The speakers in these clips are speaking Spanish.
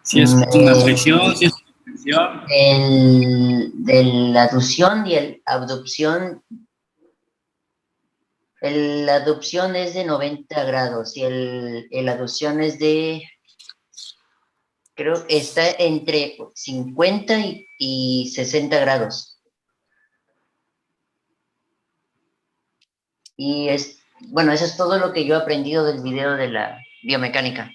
Si es una flexión, si es una extensión. De la aducción y el abducción. La aducción es de 90 grados y el aducción es creo que está entre 50 y 60 grados. Y bueno, eso es todo lo que yo he aprendido del video de la biomecánica.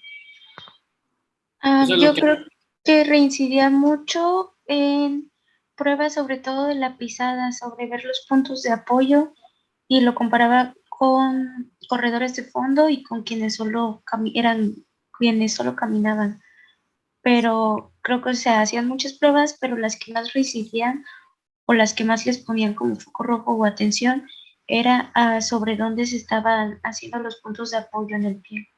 Yo creo que reincidía mucho en pruebas, sobre todo de la pisada, sobre ver los puntos de apoyo, y lo comparaba con corredores de fondo y con quienes quienes solo caminaban. Pero creo que, o sea, hacían muchas pruebas, pero las que más reincidían o las que más les ponían como foco rojo o atención era sobre dónde se estaban haciendo los puntos de apoyo en el pie.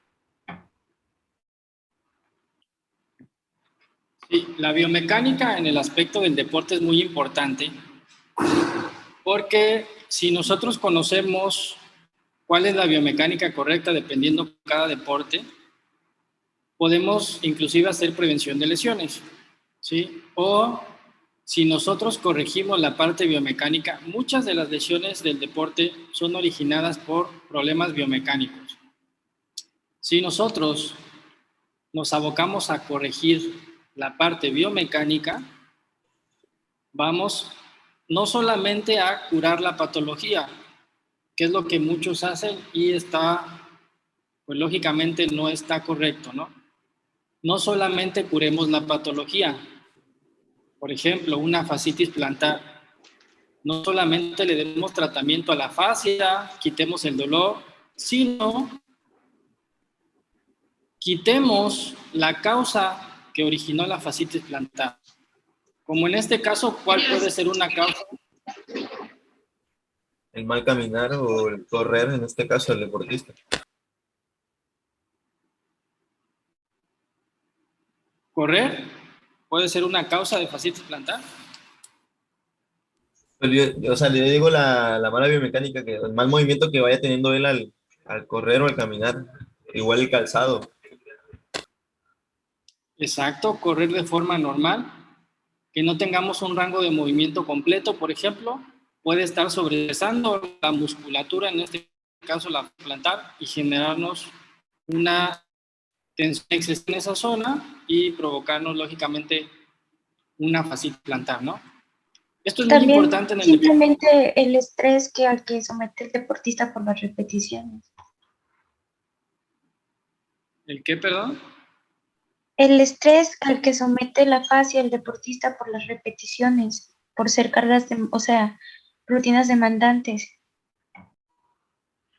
Sí, la biomecánica en el aspecto del deporte es muy importante porque si nosotros conocemos cuál es la biomecánica correcta dependiendo de cada deporte, podemos inclusive hacer prevención de lesiones, ¿sí? O si nosotros corregimos la parte biomecánica, muchas de las lesiones del deporte son originadas por problemas biomecánicos. Si nosotros nos abocamos a corregir la parte biomecánica, vamos no solamente a curar la patología, que es lo que muchos hacen y pues lógicamente no está correcto, ¿no? No solamente curemos la patología, por ejemplo, una fascitis plantar, no solamente le demos tratamiento a la fascia, quitemos el dolor, sino quitemos la causa que originó la fascitis plantar. Como en este caso, ¿cuál puede ser una causa? El mal caminar o el correr, en este caso el deportista. ¿Correr puede ser una causa de fascitis plantar? Pero o sea, le digo la mala biomecánica, que el mal movimiento que vaya teniendo él al correr o al caminar, igual el calzado. Exacto, correr de forma normal, que no tengamos un rango de movimiento completo, por ejemplo, puede estar sobrepasando la musculatura, en este caso la plantar, y generarnos una tensión excesiva en esa zona y provocarnos, lógicamente, una fascitis plantar, ¿no? Esto es muy También importante en el deporte. simplemente el estrés al que somete el deportista por las repeticiones. ¿El qué, perdón? El estrés al que somete la fascia el deportista por las repeticiones, por ser o sea, rutinas demandantes.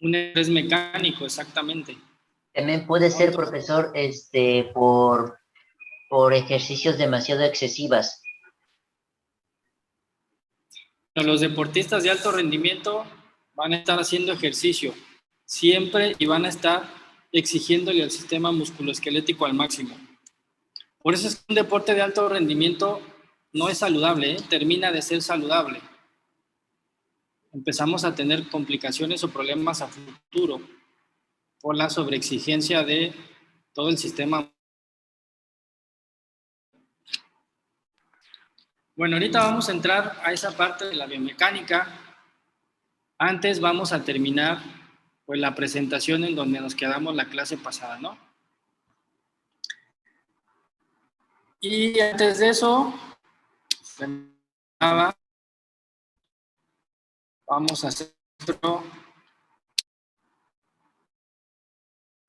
Un estrés mecánico, exactamente. También puede ser, profesor, por ejercicios demasiado excesivas. Los deportistas de alto rendimiento van a estar haciendo ejercicio siempre y van a estar exigiéndole al sistema musculoesquelético al máximo. Por eso es que un deporte de alto rendimiento no es saludable, termina de ser saludable. Empezamos a tener complicaciones o problemas a futuro por la sobreexigencia de todo el sistema. Bueno, ahorita vamos a entrar a esa parte de la biomecánica. Antes vamos a terminar pues la presentación en donde nos quedamos la clase pasada, ¿no? Y antes de eso, vamos a hacer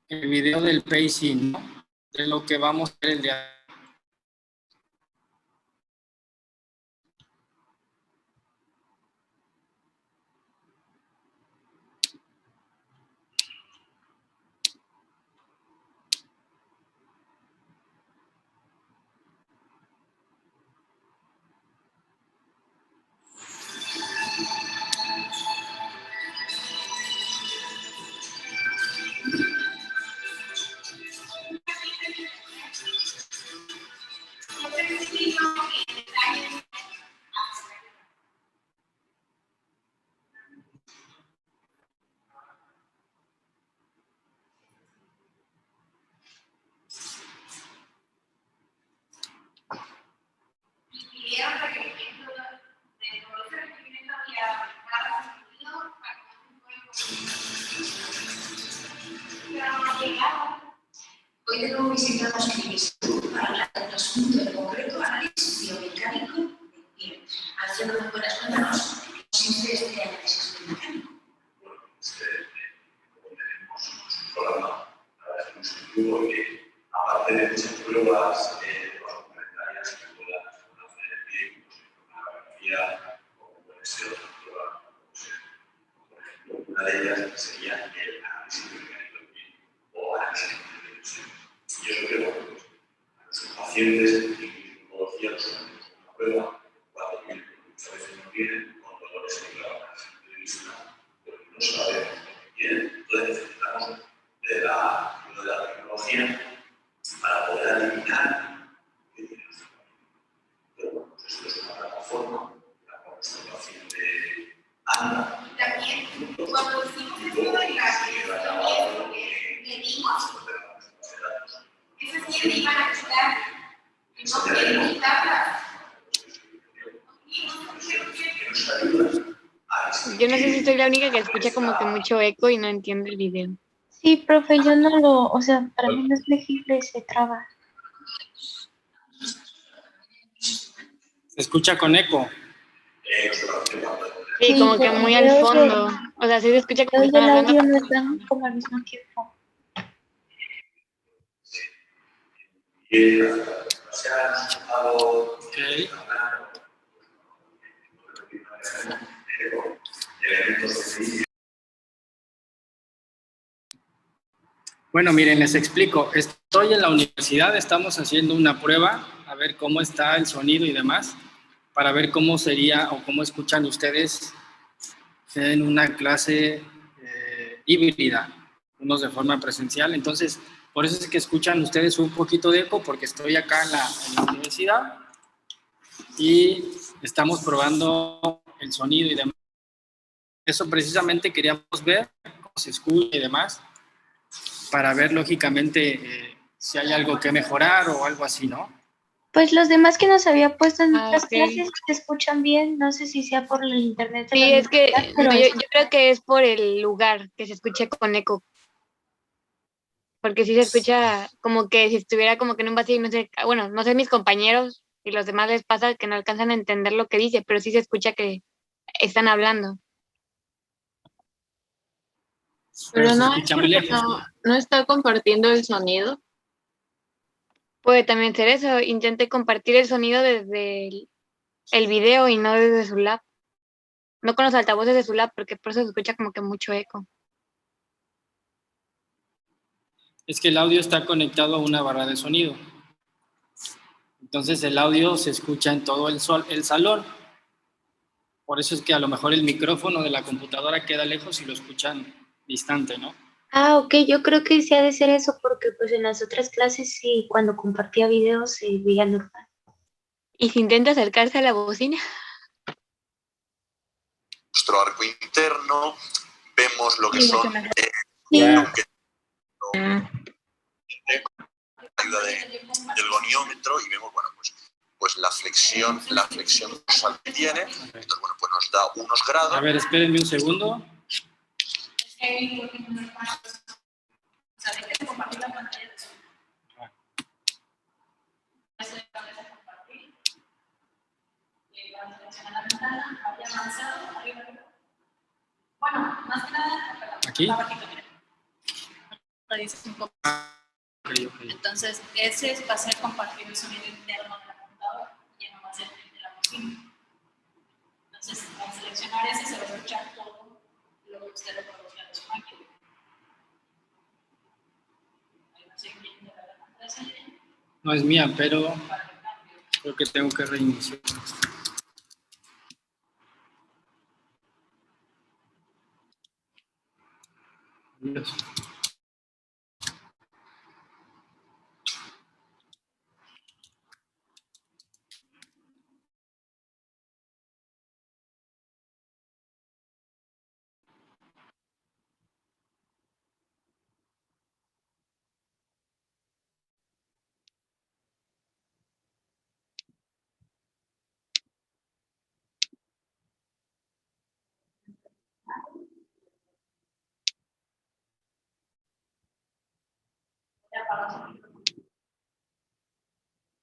el video del pacing, ¿no? De lo que vamos a hacer el día. Para hablar de un asunto en concreto, análisis biomecánico del pie. Alfredo, ¿me puedes contarnos en qué consiste este análisis biomecánico? Bueno, como tenemos un programa para hacer un estudio que, aparte de muchas pruebas complementarias que puedan hacer el pie, pues una radiografía, o puede ser otra prueba, por ejemplo, una de ellas sería el análisis biomecánico del pie o análisis de ilusión. Y yo creo que pues, a nuestros pacientes en ginecología nos hacemos una prueba cuando vienen, muchas veces no vienen con dolores en la operación de ilusión, porque no sabemos lo que vienen. Entonces necesitamos de la ayuda de la tecnología para poder adivinar qué tiene nuestro paciente. Pero bueno, pues esto es una plataforma en la cual nuestro paciente anda. Y también, cuando hicimos el estudio de la medimos, esas que iban a estar, no quieren quitarlas. Yo no sé si soy la única que escucha como que mucho eco y no entiende el video. Sí, profe, yo no lo, o sea, para mí no es legible, se traba. Se escucha con eco. Sí, Sí, como que pero muy al fondo. O sea, sí se escucha como que el están hablando. audio no están como al mismo tiempo. Okay. Bueno, miren, les explico. Estoy en la universidad, estamos haciendo una prueba, a ver cómo está el sonido y demás, para ver cómo sería o cómo escuchan ustedes en una clase híbrida, unos de forma presencial. Entonces, por eso es que escuchan ustedes un poquito de eco, porque estoy acá en la universidad y estamos probando el sonido y demás. Eso precisamente queríamos ver cómo se escucha y demás, para ver lógicamente si hay algo que mejorar o algo así, ¿no? Pues los demás que nos había puesto en otras Ok. clases se escuchan bien, no sé si sea por el internet de la Sí, es que universidad, pero no, yo creo que es por el lugar que se escuche con eco. Porque sí se escucha como que si estuviera como que en un vacío y no sé, bueno, no sé mis compañeros y los demás les pasa que no alcanzan a entender lo que dice, pero sí se escucha que están hablando. Pero Pero se no es escucha muy porque lejos. no está compartiendo el sonido. Puede también ser eso. Intente compartir el sonido desde el video y no desde su lab. No con los altavoces de su lab, porque por eso se escucha como que mucho eco. Es que el audio está conectado a una barra de sonido. Entonces el audio se escucha en todo el salón. Por eso es que a lo mejor el micrófono de la computadora queda lejos y lo escuchan distante, ¿no? Ah, ok, yo creo que sí ha de ser eso, porque pues en las otras clases sí, cuando compartía videos se veía normal. Y si intenta acercarse a la bocina. Nuestro arco interno, vemos lo que son Sí, ayuda del goniómetro y vemos, bueno, pues la flexión dorsal que tiene. Entonces, bueno, pues nos da unos grados. A ver, espérenme un segundo. ¿Aquí? Okay. Entonces, ese va a ser compartir el sonido interno de la computadora y ya no va a ser el de la bocina. Entonces, al seleccionar ese, se va a escuchar todo lo que usted le produce a su máquina. No es mía, pero creo que tengo que reiniciar. Adiós.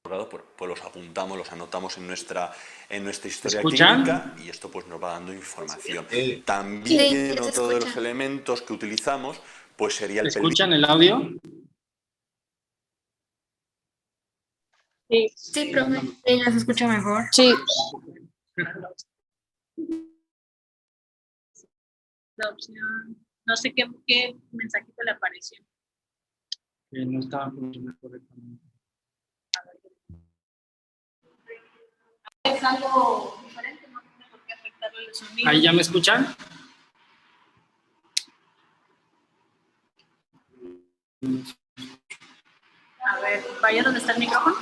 mejorado, pues los apuntamos, los anotamos en nuestra historia ¿Escuchan? clínica y esto pues nos va dando información. Sí. También Sí, se otro de los escucha. elementos que utilizamos pues sería el ¿Escuchan el audio? Sí. Sí, profe. Sí, ya se escucha mejor. Sí. La opción, no sé qué mensajito le apareció. Que no estaba funcionando correctamente. Es algo diferente, no tiene por qué afectarle el sonido. ¿Ahí ya me escuchan? A ver, vaya donde está el micrófono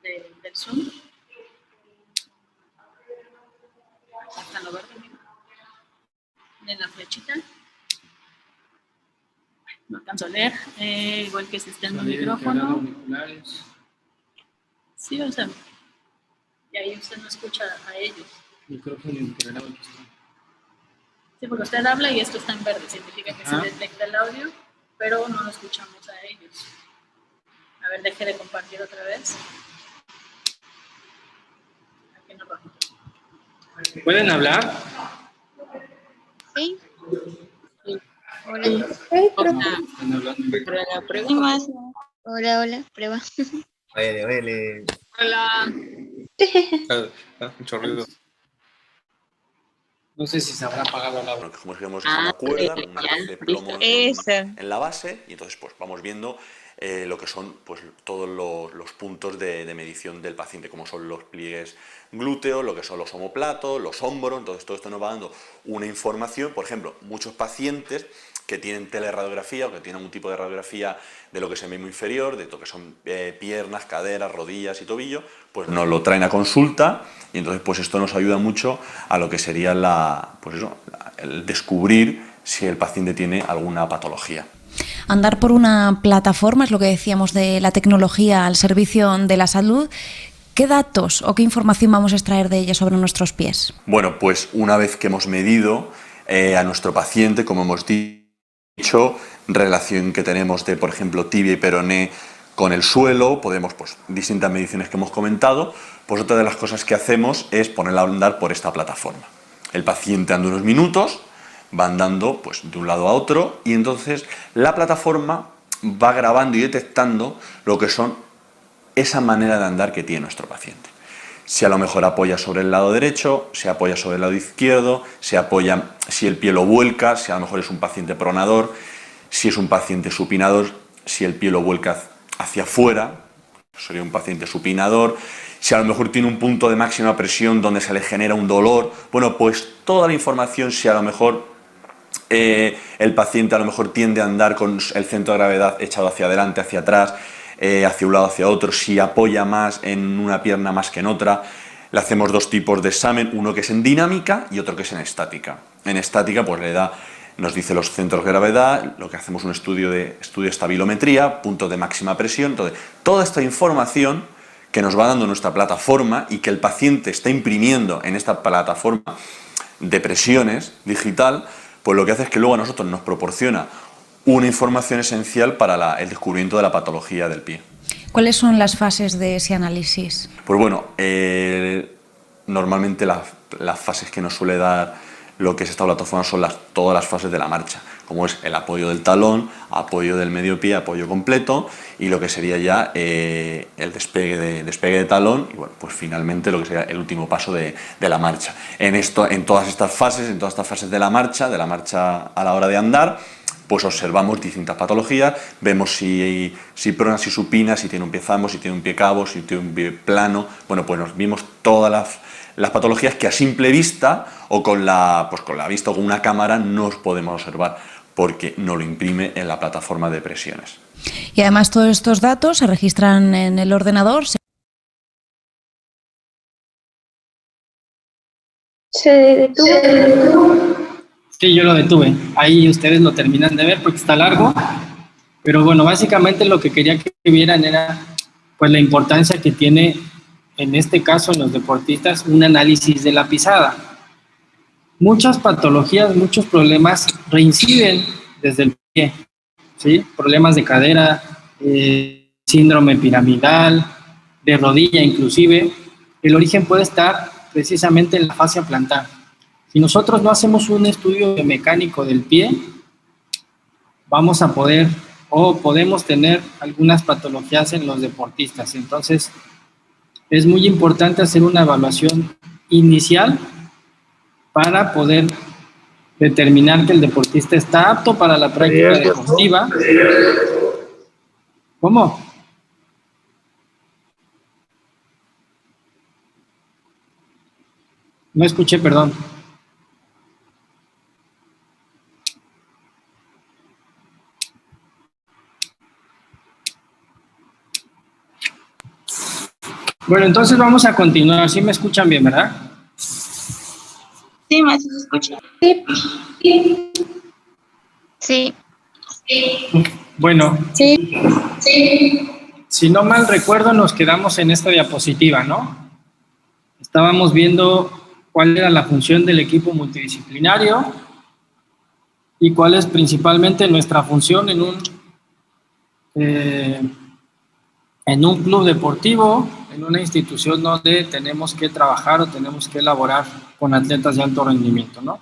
del Zoom. Hasta lo verde, mira. De la flechita. No alcanzo a leer. Igual que si está en el Salir integrado micrófono. auriculares, Sí, o sea. Y ahí usted no escucha a ellos. micrófono integrado. Sí, porque usted habla y esto está en verde. Significa que se detecta el audio, pero no lo escuchamos a ellos. A ver, deje de compartir otra vez. Aquí no rojo. ¿Pueden hablar? Sí. Hola. Están hablando. Para la prueba. ¿Qué más? Hola, hola, prueba. Vale. Hola. Mucho ruido. No sé si se habrá apagado la Bueno, que como dijimos, es una cuerda con una especie de plomo en la base y entonces pues vamos viendo lo que son pues todos los puntos de medición del paciente, como son los pliegues glúteos, lo que son los omóplatos, los hombros. Entonces todo esto nos va dando una información. Por ejemplo, muchos pacientes que tienen teleradiografía o que tienen un tipo de radiografía de lo que es el miembro inferior, de lo que son piernas, caderas, rodillas y tobillo, pues nos lo traen a consulta y entonces pues esto nos ayuda mucho a lo que sería el descubrir si el paciente tiene alguna patología. Andar por una plataforma, es lo que decíamos de la tecnología al servicio de la salud. ¿Qué datos o qué información vamos a extraer de ella sobre nuestros pies? Bueno, pues una vez que hemos medido a nuestro paciente, como hemos dicho, relación que tenemos de, por ejemplo, tibia y peroné con el suelo, podemos, pues, distintas mediciones que hemos comentado, pues otra de las cosas que hacemos es ponerla a andar por esta plataforma. El paciente anda unos minutos, va andando pues, de un lado a otro y entonces la plataforma va grabando y detectando lo que son esa manera de andar que tiene nuestro paciente. Si a lo mejor apoya sobre el lado derecho, si apoya sobre el lado izquierdo, si el pie lo vuelca, si a lo mejor es un paciente pronador, si es un paciente supinador, si el pie lo vuelca hacia afuera, sería un paciente supinador, si a lo mejor tiene un punto de máxima presión donde se le genera un dolor. Bueno, pues toda la información, si a lo mejor el paciente a lo mejor tiende a andar con el centro de gravedad echado hacia adelante, hacia atrás, hacia un lado, hacia otro, si apoya más en una pierna más que en otra. Le hacemos dos tipos de examen, uno que es en dinámica y otro que es en estática. En estática pues nos dice los centros de gravedad, lo que hacemos un estudio de estabilometría, puntos de máxima presión. Entonces, toda esta información que nos va dando nuestra plataforma y que el paciente está imprimiendo en esta plataforma de presiones digital, pues lo que hace es que luego a nosotros nos proporciona una información esencial para el descubrimiento de la patología del pie. ¿Cuáles son las fases de ese análisis? Pues bueno, normalmente las fases que nos suele dar lo que es esta plataforma son todas las fases de la marcha, como es el apoyo del talón, apoyo del medio pie, apoyo completo y lo que sería ya el despegue de talón y bueno, pues finalmente lo que sería el último paso de la marcha. En todas estas fases de la marcha a la hora de andar, pues observamos distintas patologías, vemos si prona, si supina, si tiene un pie zambo, si tiene un pie cabo, si tiene un pie plano. Bueno, pues nos vimos todas las patologías que a simple vista o con la vista o con una cámara no podemos observar porque no lo imprime en la plataforma de presiones. Y además todos estos datos se registran en el ordenador. Se detuvo. Sí, yo lo detuve. Ahí ustedes lo terminan de ver porque está largo. Pero bueno, básicamente lo que quería que vieran era pues la importancia que tiene, en este caso en los deportistas, un análisis de la pisada. Muchas patologías, muchos problemas reinciden desde el pie, ¿sí? Problemas de cadera, síndrome piramidal, de rodilla inclusive, el origen puede estar precisamente en la fascia plantar. Si nosotros no hacemos un estudio mecánico del pie, vamos a poder o podemos tener algunas patologías en los deportistas. Entonces, es muy importante hacer una evaluación inicial para poder determinar que el deportista está apto para la práctica deportiva. ¿Cómo? No escuché, perdón. Bueno, entonces vamos a continuar. ¿Sí me escuchan bien, verdad? Sí, maestro, se escucha. Sí. Bueno, Sí. si no mal recuerdo, nos quedamos en esta diapositiva, ¿no? Estábamos viendo cuál era la función del equipo multidisciplinario y cuál es principalmente nuestra función en un club deportivo, en una institución donde tenemos que trabajar o tenemos que elaborar con atletas de alto rendimiento, ¿no?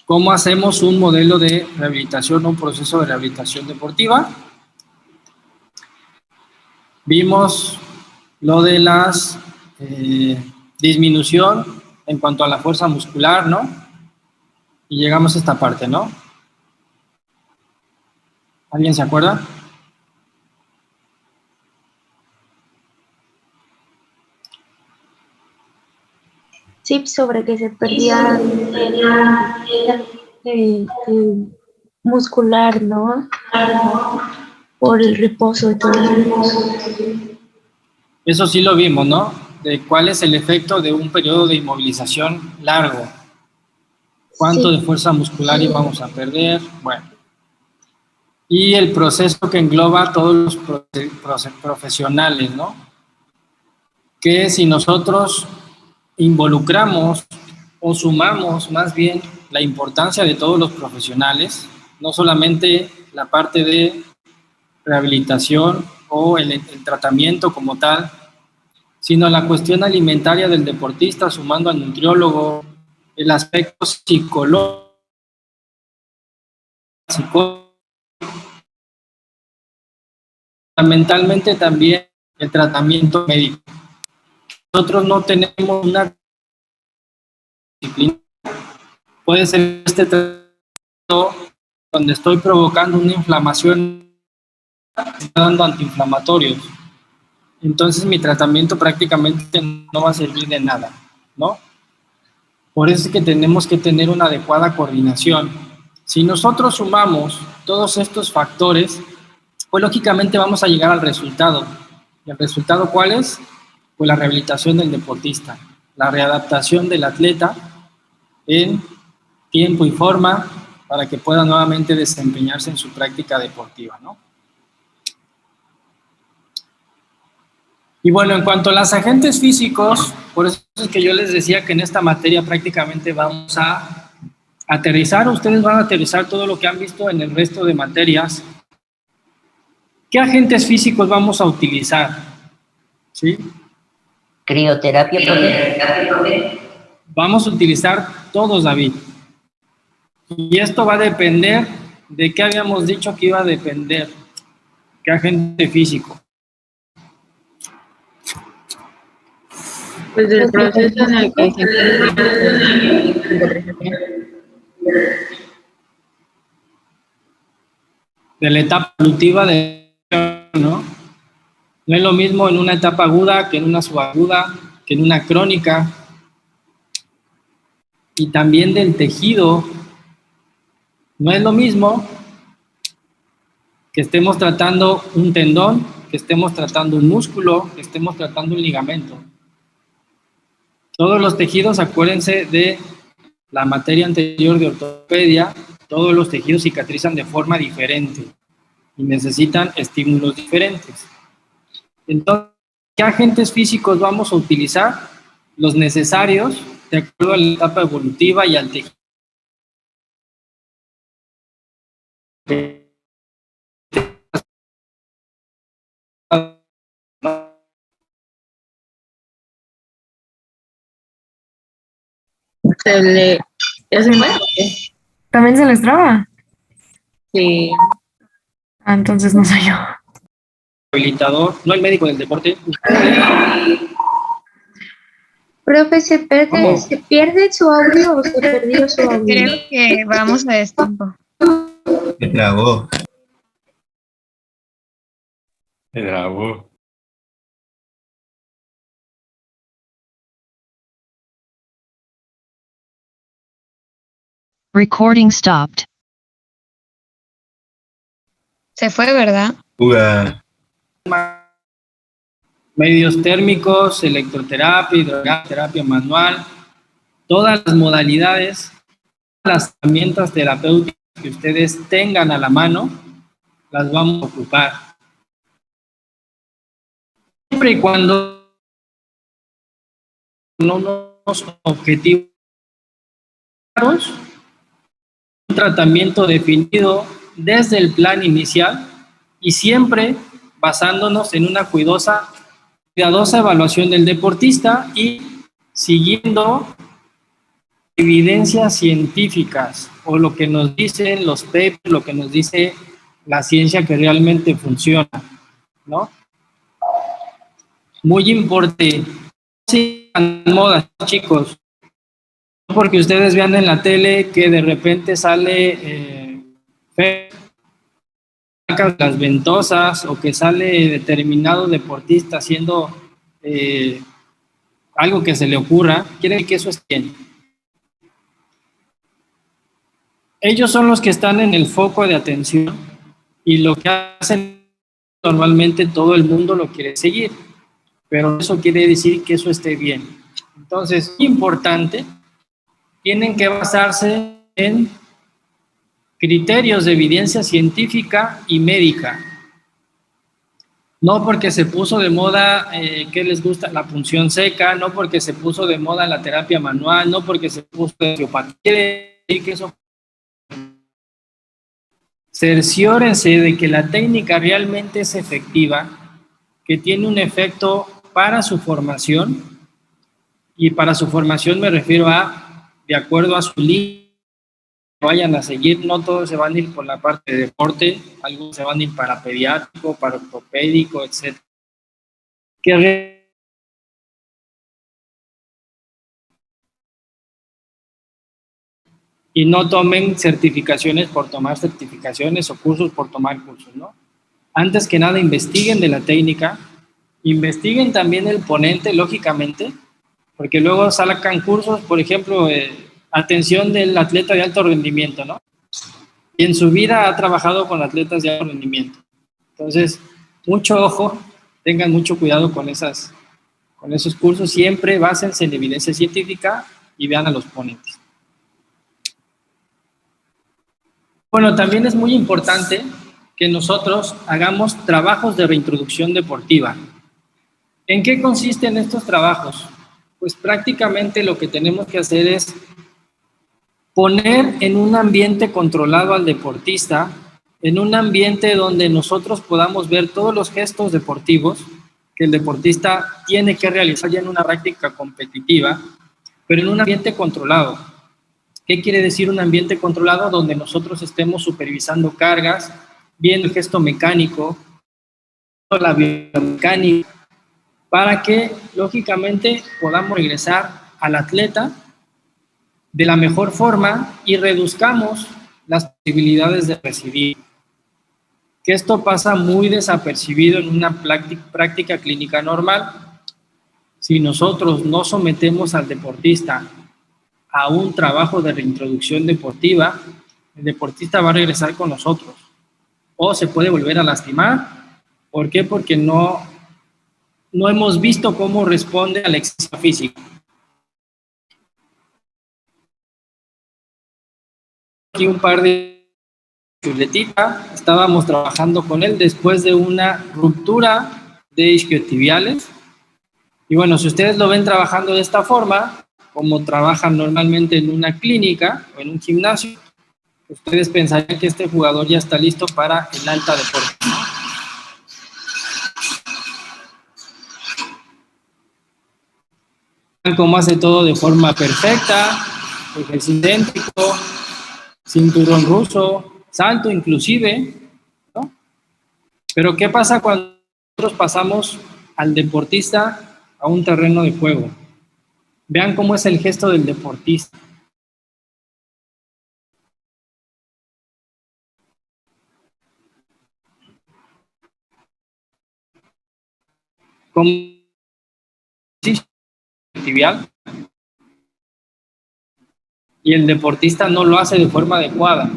¿Cómo hacemos un modelo de rehabilitación, un proceso de rehabilitación deportiva? Vimos lo de las disminución en cuanto a la fuerza muscular, ¿no? Y llegamos a esta parte, ¿no? ¿Alguien se acuerda? Sí, sobre que se perdía el muscular, ¿no? Por el reposo y todo eso. Eso sí lo vimos, ¿no? De cuál es el efecto de un periodo de inmovilización largo. ¿Cuánto de fuerza muscular íbamos a perder? Bueno. Y el proceso que engloba a todos los profesionales, ¿no? Que si nosotros involucramos o sumamos más bien la importancia de todos los profesionales, no solamente la parte de rehabilitación o el tratamiento como tal, sino la cuestión alimentaria del deportista, sumando al nutriólogo, el aspecto psicológico, fundamentalmente también el tratamiento médico. Nosotros no tenemos una disciplina, puede ser este tratamiento donde estoy provocando una inflamación, dando antiinflamatorios. Entonces mi tratamiento prácticamente no va a servir de nada, ¿no? Por eso es que tenemos que tener una adecuada coordinación. Si nosotros sumamos todos estos factores, pues lógicamente vamos a llegar al resultado. ¿Y el resultado cuál es? Pues la rehabilitación del deportista, la readaptación del atleta en tiempo y forma para que pueda nuevamente desempeñarse en su práctica deportiva, ¿no? Y bueno, en cuanto a los agentes físicos, por eso es que yo les decía que en esta materia prácticamente vamos a aterrizar, ustedes van a aterrizar todo lo que han visto en el resto de materias. ¿Qué agentes físicos vamos a utilizar? ¿Sí? Crioterapia, profe. Vamos a utilizar todos, David. Y esto va a depender de qué habíamos dicho que iba a depender. ¿Qué agente físico? Pues del proceso en el que se De la etapa evolutiva ¿no? No es lo mismo en una etapa aguda que en una subaguda, que en una crónica. Y también del tejido. No es lo mismo que estemos tratando un tendón, que estemos tratando un músculo, que estemos tratando un ligamento. Todos los tejidos, acuérdense de la materia anterior de ortopedia, todos los tejidos cicatrizan de forma diferente y necesitan estímulos diferentes. Entonces, ¿qué agentes físicos vamos a utilizar? Los necesarios, de acuerdo a la etapa evolutiva y al tejido. ¿Ya se muere? ¿También se les traba? Sí. Ah, entonces no soy yo. Habilitador, no el médico del deporte. Profe, ¿se pierde su audio o se perdió su audio? Creo que vamos a destiempo. Me trabó. Me trabó. Recording stopped. Se fue, ¿verdad? Uga. Medios térmicos, electroterapia, hidroterapia manual, todas las modalidades, las herramientas terapéuticas que ustedes tengan a la mano, las vamos a ocupar. Siempre y cuando no unos objetivos claros, un tratamiento definido desde el plan inicial y siempre basándonos en una cuidadosa evaluación del deportista y siguiendo evidencias científicas o lo que nos dicen los papers, lo que nos dice la ciencia que realmente funciona, ¿no? Muy importante. Sí, moda, chicos. No porque ustedes vean en la tele que de repente sale las ventosas o que sale determinado deportista haciendo algo que se le ocurra, quiere decir que eso es bien. Ellos son los que están en el foco de atención y lo que hacen normalmente todo el mundo lo quiere seguir, pero eso quiere decir que eso esté bien. Entonces, importante, tienen que basarse en criterios de evidencia científica y médica. No porque se puso de moda, ¿qué les gusta? La punción seca, no porque se puso de moda la terapia manual, no porque se puso de osteopatía, quiere decir que eso. Cerciórense de que la técnica realmente es efectiva, que tiene un efecto para su formación, y para su formación me refiero a, de acuerdo a su línea, vayan a seguir, no todos se van a ir por la parte de deporte, algunos se van a ir para pediátrico, para ortopédico, etc. Y no tomen certificaciones por tomar certificaciones o cursos por tomar cursos, ¿no? Antes que nada, investiguen de la técnica, investiguen también el ponente, lógicamente, porque luego sacan cursos, por ejemplo, atención del atleta de alto rendimiento, ¿no? Y en su vida ha trabajado con atletas de alto rendimiento. Entonces, mucho ojo, tengan mucho cuidado con esos cursos, siempre básense en evidencia científica y vean a los ponentes. Bueno, también es muy importante que nosotros hagamos trabajos de reintroducción deportiva. ¿En qué consisten estos trabajos? Pues prácticamente lo que tenemos que hacer es poner en un ambiente controlado al deportista, en un ambiente donde nosotros podamos ver todos los gestos deportivos que el deportista tiene que realizar ya en una práctica competitiva, pero en un ambiente controlado. ¿Qué quiere decir un ambiente controlado? Donde nosotros estemos supervisando cargas, viendo el gesto mecánico, la biomecánica, para que, lógicamente, podamos regresar al atleta de la mejor forma y reduzcamos las posibilidades de recidir. Que esto pasa muy desapercibido en una práctica clínica normal. Si nosotros no sometemos al deportista a un trabajo de reintroducción deportiva, el deportista va a regresar con nosotros o se puede volver a lastimar. ¿Por qué? Porque no hemos visto cómo responde al ejercicio físico. Aquí un par de chuletita, estábamos trabajando con él después de una ruptura de isquiotibiales. Y bueno, si ustedes lo ven trabajando de esta forma, como trabajan normalmente en una clínica o en un gimnasio, ustedes pensarían que este jugador ya está listo para el alta deporte, ¿no? Cómo hace todo de forma perfecta, ejercicio céntrico, cinturón ruso, salto inclusive, ¿no? Pero ¿qué pasa cuando nosotros pasamos al deportista a un terreno de juego? Vean cómo es el gesto del deportista. Como tibial, y el deportista no lo hace de forma adecuada.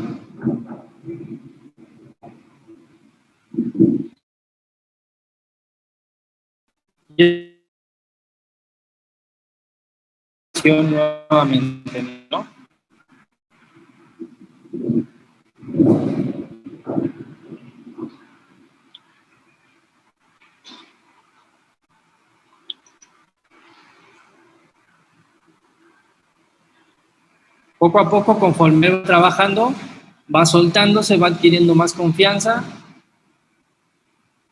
Nuevamente, ¿no? Poco a poco, conforme va trabajando, va soltándose, va adquiriendo más confianza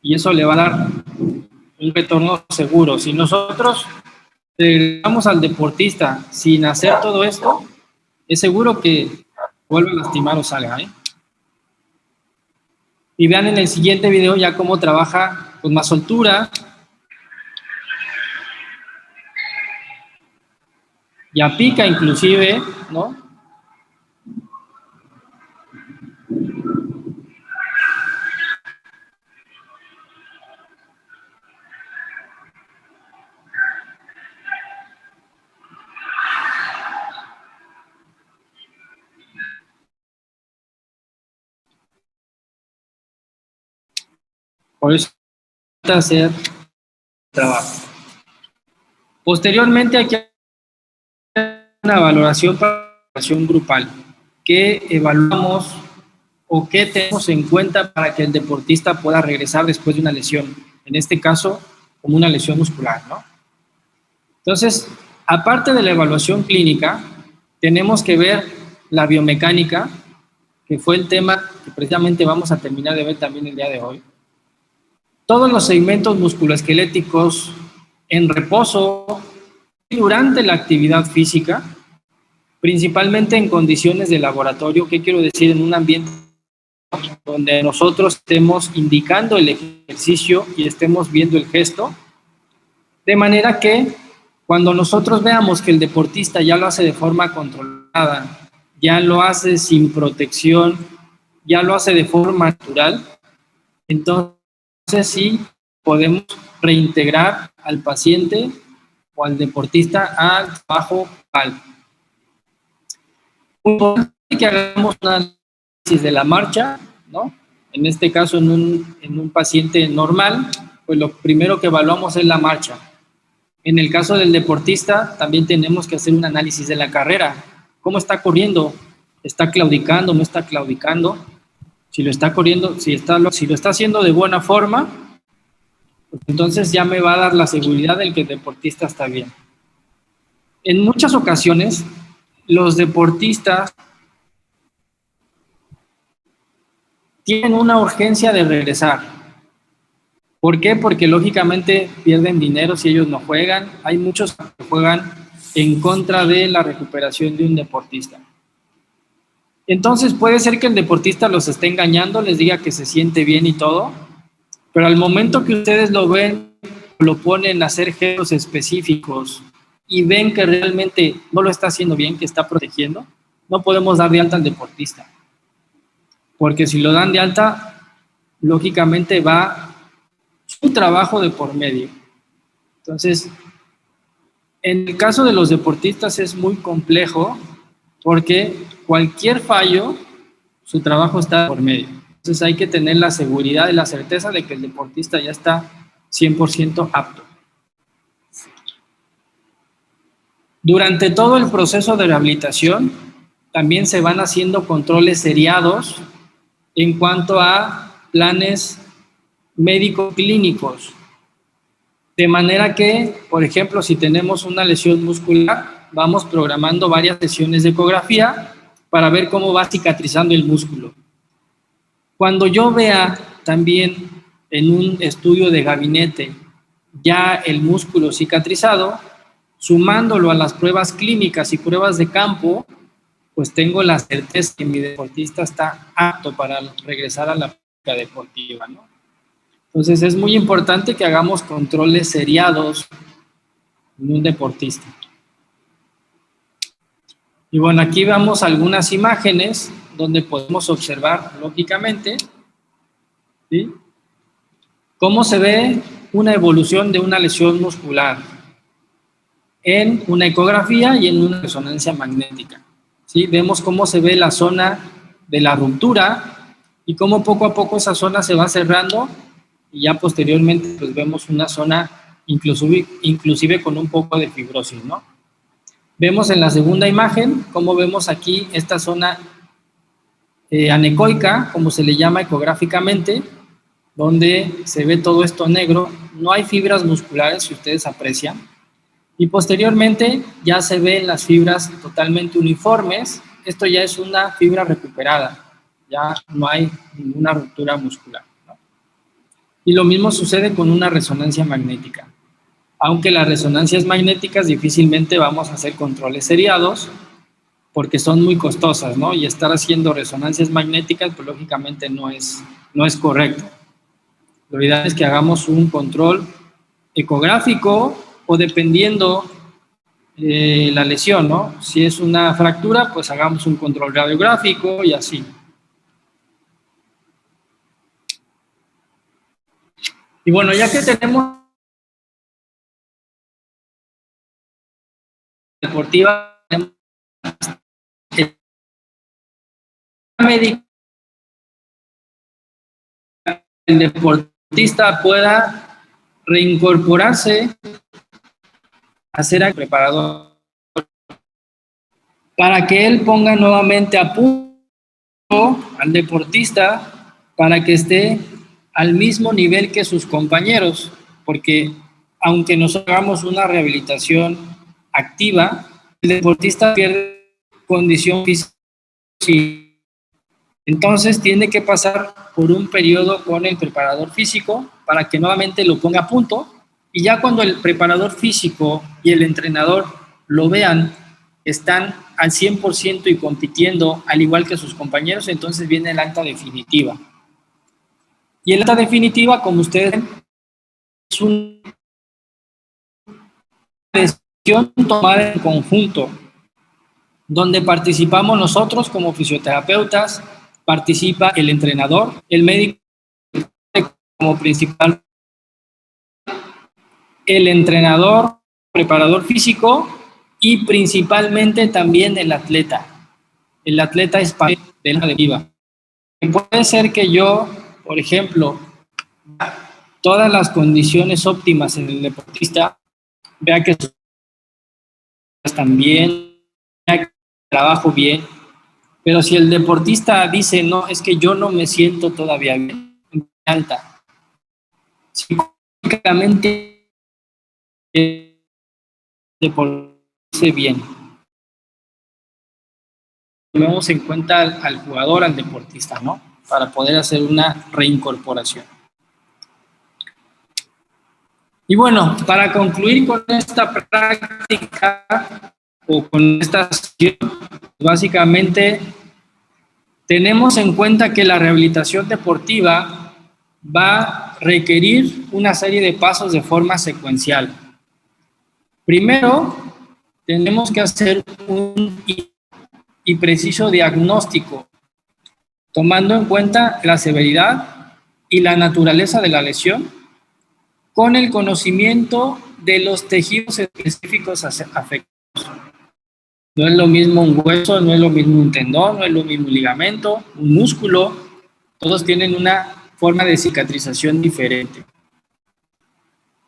y eso le va a dar un retorno seguro. Si nosotros regresamos al deportista sin hacer todo esto, es seguro que vuelve a lastimar o salga, ¿eh? Y vean en el siguiente video ya cómo trabaja con más soltura. Ya pica inclusive, ¿no? Por eso hay que hacer trabajo. Posteriormente hay que hacer una evaluación grupal. ¿Qué evaluamos o qué tenemos en cuenta para que el deportista pueda regresar después de una lesión? En este caso, como una lesión muscular, ¿no? Entonces, aparte de la evaluación clínica, tenemos que ver la biomecánica, que fue el tema que precisamente vamos a terminar de ver también el día de hoy. Todos los segmentos musculoesqueléticos en reposo y durante la actividad física, principalmente en condiciones de laboratorio, ¿qué quiero decir? En un ambiente donde nosotros estemos indicando el ejercicio y estemos viendo el gesto, de manera que cuando nosotros veamos que el deportista ya lo hace de forma controlada, ya lo hace sin protección, ya lo hace de forma natural, entonces sí podemos reintegrar al paciente o al deportista al trabajo grupal. Muy importante que hagamos un análisis de la marcha, ¿no? En este caso, en un paciente normal, pues lo primero que evaluamos es la marcha. En el caso del deportista, también tenemos que hacer un análisis de la carrera. ¿Cómo está corriendo? ¿Está claudicando? ¿No está claudicando? Si lo está corriendo, si lo está haciendo de buena forma, pues entonces ya me va a dar la seguridad de que el deportista está bien. En muchas ocasiones, los deportistas tienen una urgencia de regresar. ¿Por qué? Porque lógicamente pierden dinero si ellos no juegan. Hay muchos que juegan en contra de la recuperación de un deportista. Entonces puede ser que el deportista los esté engañando, les diga que se siente bien y todo, pero al momento que ustedes lo ven, lo ponen a hacer gestos específicos y ven que realmente no lo está haciendo bien, que está protegiendo, no podemos dar de alta al deportista. Porque si lo dan de alta, lógicamente va su trabajo de por medio. Entonces, en el caso de los deportistas es muy complejo porque cualquier fallo, su trabajo está por medio. Entonces hay que tener la seguridad y la certeza de que el deportista ya está 100% apto. Durante todo el proceso de rehabilitación, también se van haciendo controles seriados en cuanto a planes médico-clínicos. De manera que, por ejemplo, si tenemos una lesión muscular, vamos programando varias sesiones de ecografía para ver cómo va cicatrizando el músculo. Cuando yo vea también en un estudio de gabinete ya el músculo cicatrizado, sumándolo a las pruebas clínicas y pruebas de campo, pues tengo la certeza que mi deportista está apto para regresar a la práctica deportiva, ¿no? Entonces es muy importante que hagamos controles seriados en un deportista. Y bueno, aquí vemos algunas imágenes donde podemos observar, lógicamente, ¿sí?, cómo se ve una evolución de una lesión muscular en una ecografía y en una resonancia magnética, ¿sí? Vemos cómo se ve la zona de la ruptura y cómo poco a poco esa zona se va cerrando y ya posteriormente pues vemos una zona inclusive con un poco de fibrosis, ¿no? Vemos en la segunda imagen cómo vemos aquí esta zona anecoica, como se le llama ecográficamente, donde se ve todo esto negro, no hay fibras musculares, si ustedes aprecian, y posteriormente ya se ven las fibras totalmente uniformes. Esto ya es una fibra recuperada, ya no hay ninguna ruptura muscular, ¿no? Y lo mismo sucede con una resonancia magnética. Aunque las resonancias magnéticas difícilmente vamos a hacer controles seriados porque son muy costosas, ¿no? Y estar haciendo resonancias magnéticas, pues lógicamente no es correcto. Lo ideal es que hagamos un control ecográfico o dependiendo la lesión, ¿no? Si es una fractura, pues hagamos un control radiográfico y así. Y bueno, ya que tenemos deportiva, el deportista pueda reincorporarse a ser el preparador para que él ponga nuevamente a punto al deportista para que esté al mismo nivel que sus compañeros, porque aunque nos hagamos una rehabilitación activa, el deportista pierde condición física. Entonces tiene que pasar por un periodo con el preparador físico para que nuevamente lo ponga a punto, y ya cuando el preparador físico y el entrenador lo vean, están al 100% y compitiendo al igual que sus compañeros, entonces viene el alta definitiva. Y el alta definitiva, como ustedes ven, es una decisión tomada en conjunto, donde participamos nosotros como fisioterapeutas, participa el entrenador, el médico como principal, el entrenador, preparador físico y principalmente también el atleta. El atleta es parte de la definitiva. Puede ser que yo, por ejemplo, todas las condiciones óptimas en el deportista, vea que están bien, vea que trabajo bien, pero si el deportista dice, no, es que yo no me siento todavía bien, me alta, psicológicamente deportarse bien. Tomemos en cuenta al jugador, al deportista, ¿no? Para poder hacer una reincorporación. Y bueno, para concluir con esta práctica o con esta sesión, básicamente tenemos en cuenta que la rehabilitación deportiva va a requerir una serie de pasos de forma secuencial. Primero, tenemos que hacer un y preciso diagnóstico, tomando en cuenta la severidad y la naturaleza de la lesión, con el conocimiento de los tejidos específicos afectados. No es lo mismo un hueso, no es lo mismo un tendón, no es lo mismo un ligamento, un músculo, todos tienen una forma de cicatrización diferente.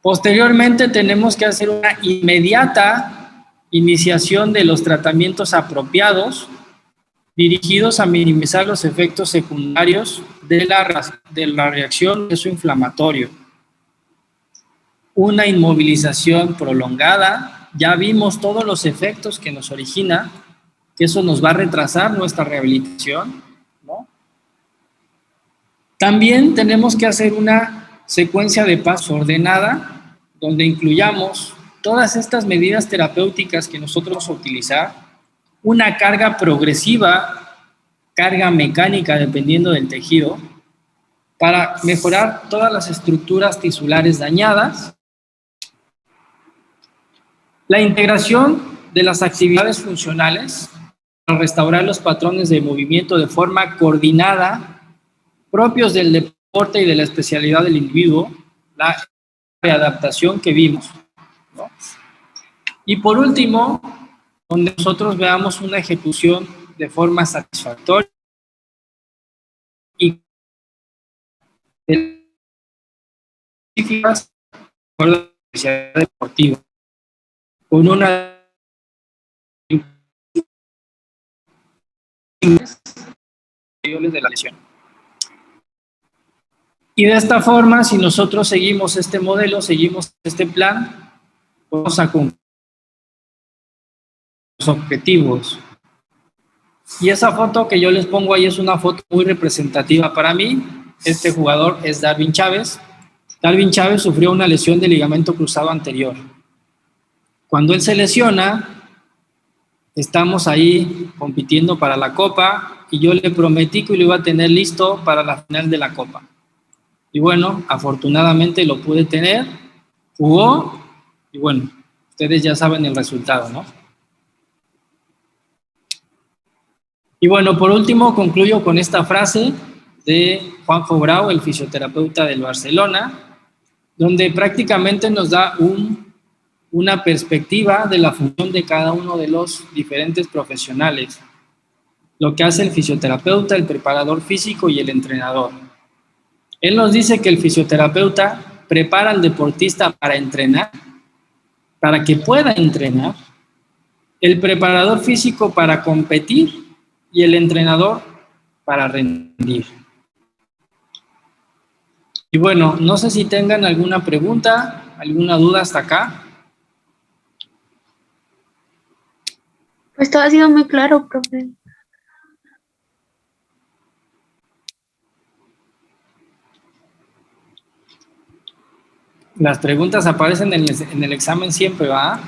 Posteriormente tenemos que hacer una inmediata iniciación de los tratamientos apropiados dirigidos a minimizar los efectos secundarios de la reacción de su inflamatorio. Una inmovilización prolongada, ya vimos todos los efectos que nos origina, que eso nos va a retrasar nuestra rehabilitación, ¿no? También tenemos que hacer una secuencia de pasos ordenada, donde incluyamos todas estas medidas terapéuticas que nosotros vamos a utilizar, una carga progresiva, carga mecánica dependiendo del tejido, para mejorar todas las estructuras tisulares dañadas, la integración de las actividades funcionales para restaurar los patrones de movimiento de forma coordinada propios del deporte y de la especialidad del individuo, la readaptación que vimos, ¿no? Y por último, donde nosotros veamos una ejecución de forma satisfactoria y específicas por la especialidad deportiva, con una de la lesión. Y de esta forma, si nosotros seguimos este modelo, seguimos este plan, vamos a cumplir los objetivos. Y esa foto que yo les pongo ahí es una foto muy representativa para mí. Este jugador es Darwin Chávez. Darwin Chávez sufrió una lesión de ligamento cruzado anterior. Cuando él se lesiona, estamos ahí compitiendo para la Copa y yo le prometí que lo iba a tener listo para la final de la Copa. Y bueno, afortunadamente lo pude tener, jugó y bueno, ustedes ya saben el resultado, ¿no? Y bueno, por último concluyo con esta frase de Juanjo Grau, el fisioterapeuta del Barcelona, donde prácticamente nos da una perspectiva de la función de cada uno de los diferentes profesionales, lo que hace el fisioterapeuta, el preparador físico y el entrenador. Él nos dice que el fisioterapeuta prepara al deportista para entrenar, para que pueda entrenar, el preparador físico para competir y el entrenador para rendir. Y bueno, no sé si tengan alguna pregunta, alguna duda hasta acá. Pues todo ha sido muy claro, profe. Las preguntas aparecen en el examen siempre, ¿va?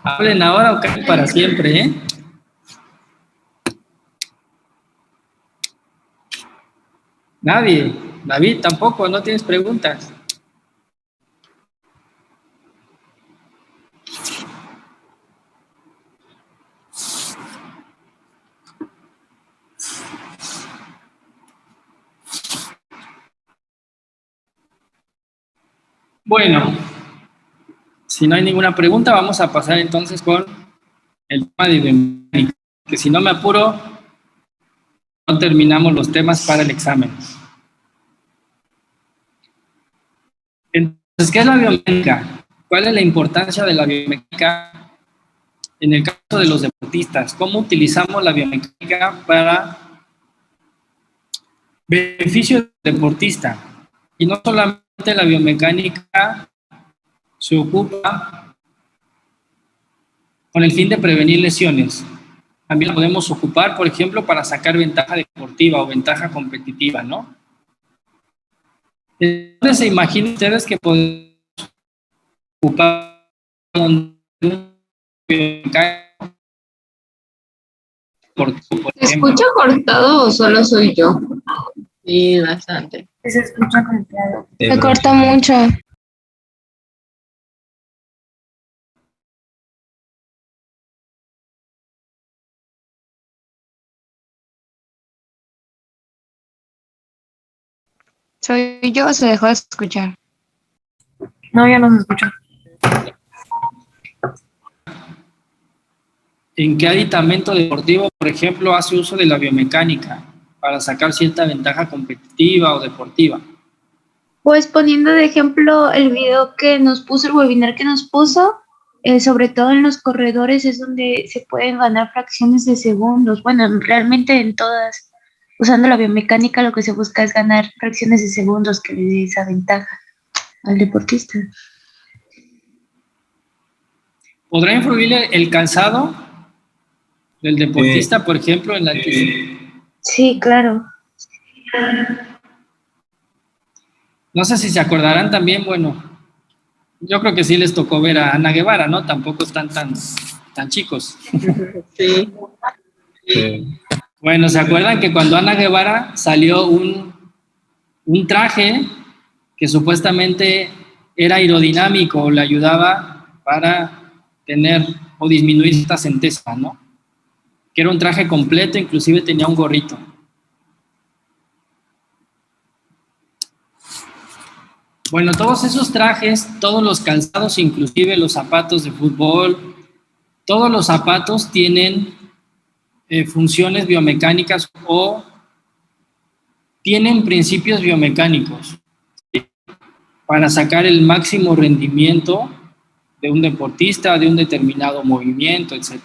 Hablen ahora o caen para siempre, ¿eh? Nadie. David, tampoco, no tienes preguntas. Bueno, si no hay ninguna pregunta, vamos a pasar entonces con el tema de biomecánica, que si no me apuro, no terminamos los temas para el examen. Entonces, ¿qué es la biomecánica? ¿Cuál es la importancia de la biomecánica en el caso de los deportistas? ¿Cómo utilizamos la biomecánica para beneficio del deportista? Y no solamente la biomecánica se ocupa con el fin de prevenir lesiones. También la podemos ocupar, por ejemplo, para sacar ventaja deportiva o ventaja competitiva, ¿no? Entonces, se imaginan ustedes que podemos ocupar un biomecánico deportivo, por ¿Se ejemplo. escucha cortado o solo soy yo? Sí, bastante. Se escucha complicado. Se corta mucho. ¿Soy yo o se dejó de escuchar? No, ya no se escucha. ¿En qué aditamento deportivo, por ejemplo, hace uso de la biomecánica para sacar cierta ventaja competitiva o deportiva? Pues poniendo de ejemplo el video que nos puso, el webinar que nos puso, sobre todo en los corredores es donde se pueden ganar fracciones de segundos. Bueno, realmente en todas, usando la biomecánica lo que se busca es ganar fracciones de segundos que le dé esa ventaja al deportista. ¿Podrá influir el calzado del deportista, por ejemplo, en la adquisición? Sí, claro. No sé si se acordarán también, bueno, Yo creo que sí les tocó ver a Ana Guevara, ¿no? Tampoco están tan chicos. Sí. Bueno, ¿se acuerdan que cuando Ana Guevara salió un traje que supuestamente era aerodinámico, le ayudaba para tener o disminuir esta centesa, ¿no? Que era un traje completo, inclusive tenía un gorrito. Bueno, todos esos trajes, todos los calzados, inclusive los zapatos de fútbol, todos los zapatos tienen funciones biomecánicas o tienen principios biomecánicos, ¿sí? Para sacar el máximo rendimiento de un deportista, de un determinado movimiento, etc.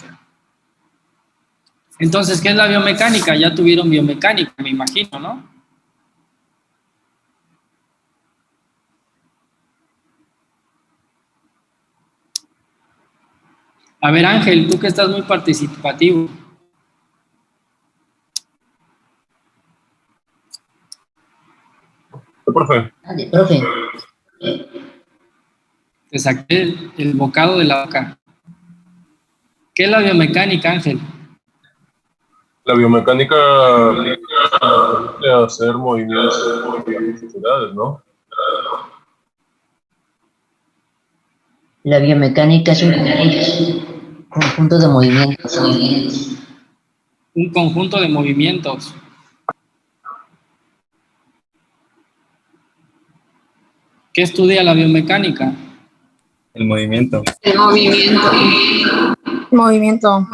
Entonces, ¿qué es la biomecánica? Ya tuvieron biomecánica, me imagino, ¿no? A ver, Ángel, tú que estás muy participativo. Profe. Profe. Te saqué el bocado de la boca. ¿Qué es la biomecánica, Ángel? La biomecánica es hacer movimientos de sociedades, ¿no? La biomecánica es un conjunto de movimientos. Un conjunto de movimientos. ¿Qué estudia la biomecánica? El movimiento. El movimiento. Movimiento.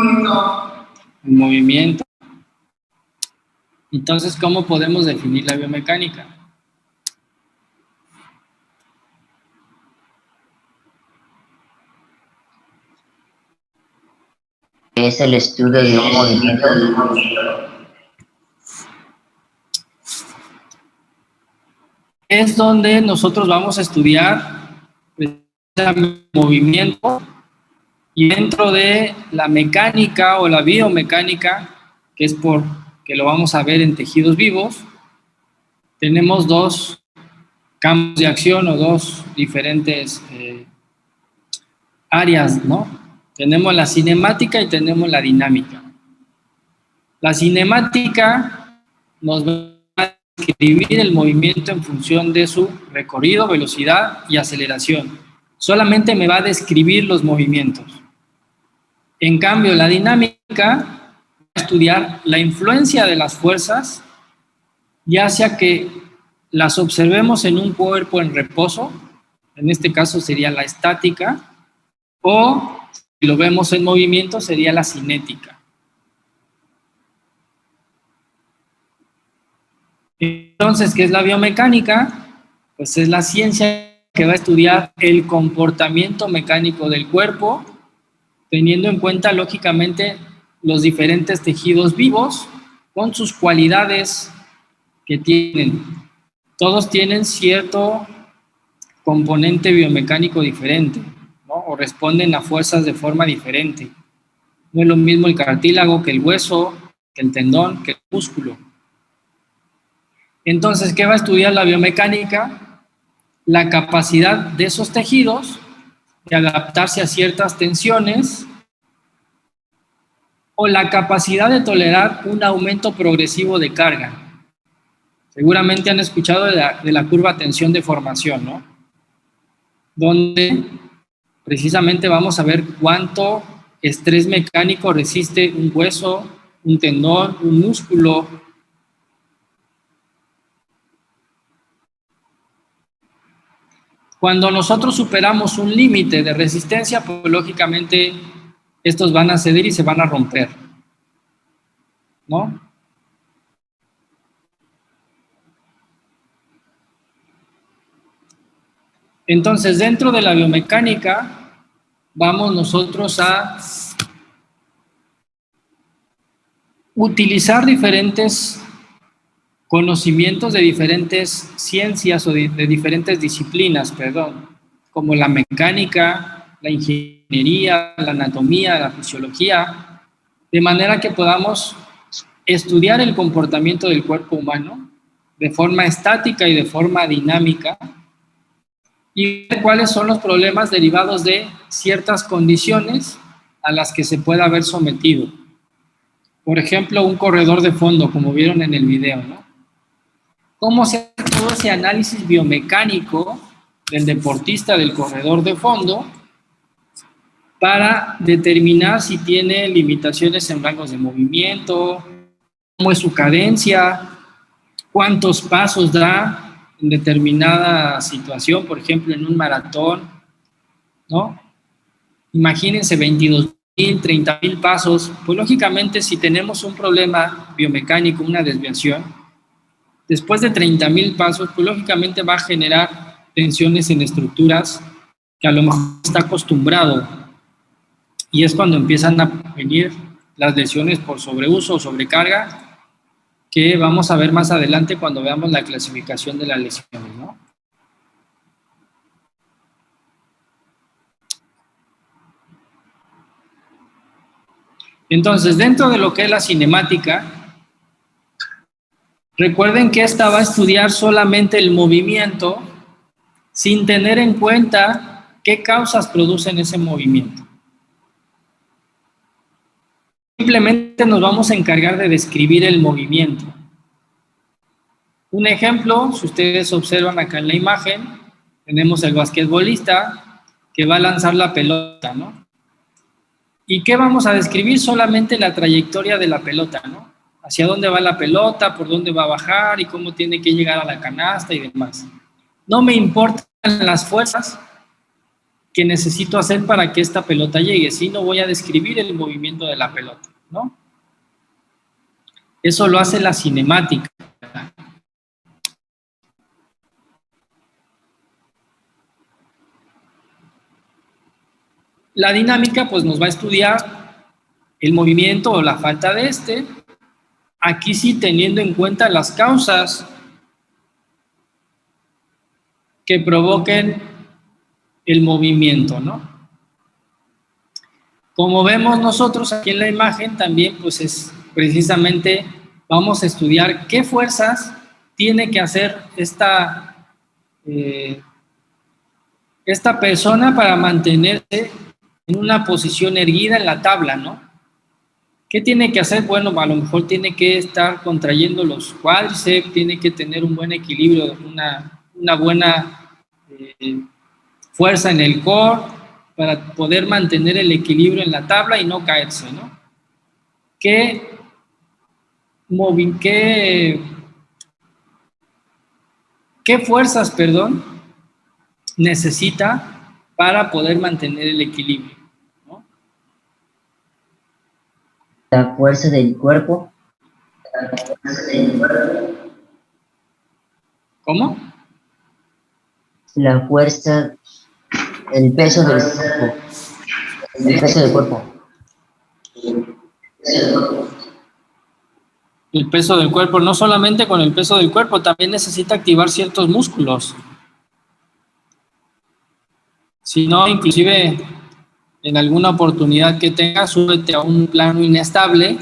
El movimiento. Entonces, ¿cómo podemos definir la biomecánica? Es el estudio de un movimiento. Es donde nosotros vamos a estudiar el movimiento y dentro de la mecánica o la biomecánica, que es porque lo vamos a ver en tejidos vivos, tenemos dos campos de acción o dos diferentes áreas, ¿no? Tenemos la cinemática y tenemos la dinámica. La cinemática nos va a describir el movimiento en función de su recorrido, velocidad y aceleración. Solamente me va a describir los movimientos. En cambio, la dinámica va a estudiar la influencia de las fuerzas, ya sea que las observemos en un cuerpo en reposo, en este caso sería la estática, o si lo vemos en movimiento sería la cinética. Entonces, ¿qué es la biomecánica? Pues es la ciencia que va a estudiar el comportamiento mecánico del cuerpo, teniendo en cuenta, lógicamente, los diferentes tejidos vivos con sus cualidades que tienen. Todos tienen cierto componente biomecánico diferente, ¿no? O responden a fuerzas de forma diferente. No es lo mismo el cartílago que el hueso, que el tendón, que el músculo. Entonces, ¿qué va a estudiar la biomecánica? La capacidad de esos tejidos de adaptarse a ciertas tensiones o la capacidad de tolerar un aumento progresivo de carga. Seguramente han escuchado de la curva tensión-deformación, ¿no? Donde precisamente vamos a ver cuánto estrés mecánico resiste un hueso, un tendón, un músculo. Cuando nosotros superamos un límite de resistencia, pues lógicamente estos van a ceder y se van a romper, ¿no? Entonces, dentro de la biomecánica, vamos nosotros a utilizar diferentes conocimientos de diferentes ciencias o de diferentes disciplinas, como la mecánica, la ingeniería, la anatomía, la fisiología, de manera que podamos estudiar el comportamiento del cuerpo humano de forma estática y de forma dinámica, y ver cuáles son los problemas derivados de ciertas condiciones a las que se pueda haber sometido. Por ejemplo, un corredor de fondo, como vieron en el video, ¿no? ¿Cómo se hace todo ese análisis biomecánico del deportista del corredor de fondo para determinar si tiene limitaciones en rangos de movimiento, cómo es su cadencia, cuántos pasos da en determinada situación, por ejemplo, en un maratón, ¿no? Imagínense 22,000, 30,000 pasos. Pues lógicamente, si tenemos un problema biomecánico, una desviación, después de 30,000 pasos, pues lógicamente va a generar tensiones en estructuras que a lo mejor está acostumbrado. Y es cuando empiezan a venir las lesiones por sobreuso o sobrecarga, que vamos a ver más adelante cuando veamos la clasificación de las lesiones, ¿no? Entonces, dentro de lo que es la cinemática, recuerden que esta va a estudiar solamente el movimiento sin tener en cuenta qué causas producen ese movimiento. Simplemente nos vamos a encargar de describir el movimiento. Un ejemplo, si ustedes observan acá en la imagen, tenemos el basquetbolista que va a lanzar la pelota, ¿no? ¿Y qué vamos a describir? Solamente la trayectoria de la pelota, ¿no? Hacia dónde va la pelota, por dónde va a bajar y cómo tiene que llegar a la canasta y demás. No me importan las fuerzas que necesito hacer para que esta pelota llegue, sino voy a describir el movimiento de la pelota, ¿no? Eso lo hace la cinemática. La dinámica, pues, nos va a estudiar el movimiento o la falta de este, aquí sí teniendo en cuenta las causas que provoquen el movimiento, ¿no? Como vemos nosotros aquí en la imagen, también pues es precisamente, vamos a estudiar qué fuerzas tiene que hacer esta persona para mantenerse en una posición erguida en la tabla, ¿no? ¿Qué tiene que hacer? Bueno, a lo mejor tiene que estar contrayendo los cuádriceps, tiene que tener un buen equilibrio, una buena fuerza en el core para poder mantener el equilibrio en la tabla y no caerse, ¿no? ¿Qué fuerzas, necesita para poder mantener el equilibrio? La fuerza del cuerpo. ¿Cómo? La fuerza, el peso del cuerpo. El peso del cuerpo. El peso del cuerpo, no solamente con el peso del cuerpo, también necesita activar ciertos músculos. Si no, inclusive en alguna oportunidad que tengas, súbete a un plano inestable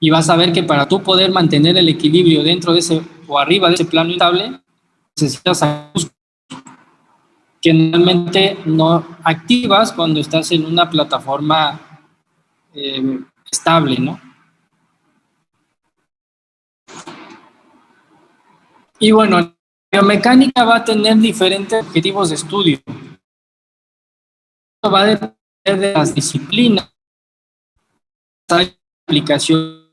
y vas a ver que para tú poder mantener el equilibrio dentro de ese o arriba de ese plano inestable, necesitas músculos que normalmente no activas cuando estás en una plataforma estable, ¿no? Y bueno, la biomecánica va a tener diferentes objetivos de estudio. Va a depender de las disciplinas, hay aplicación.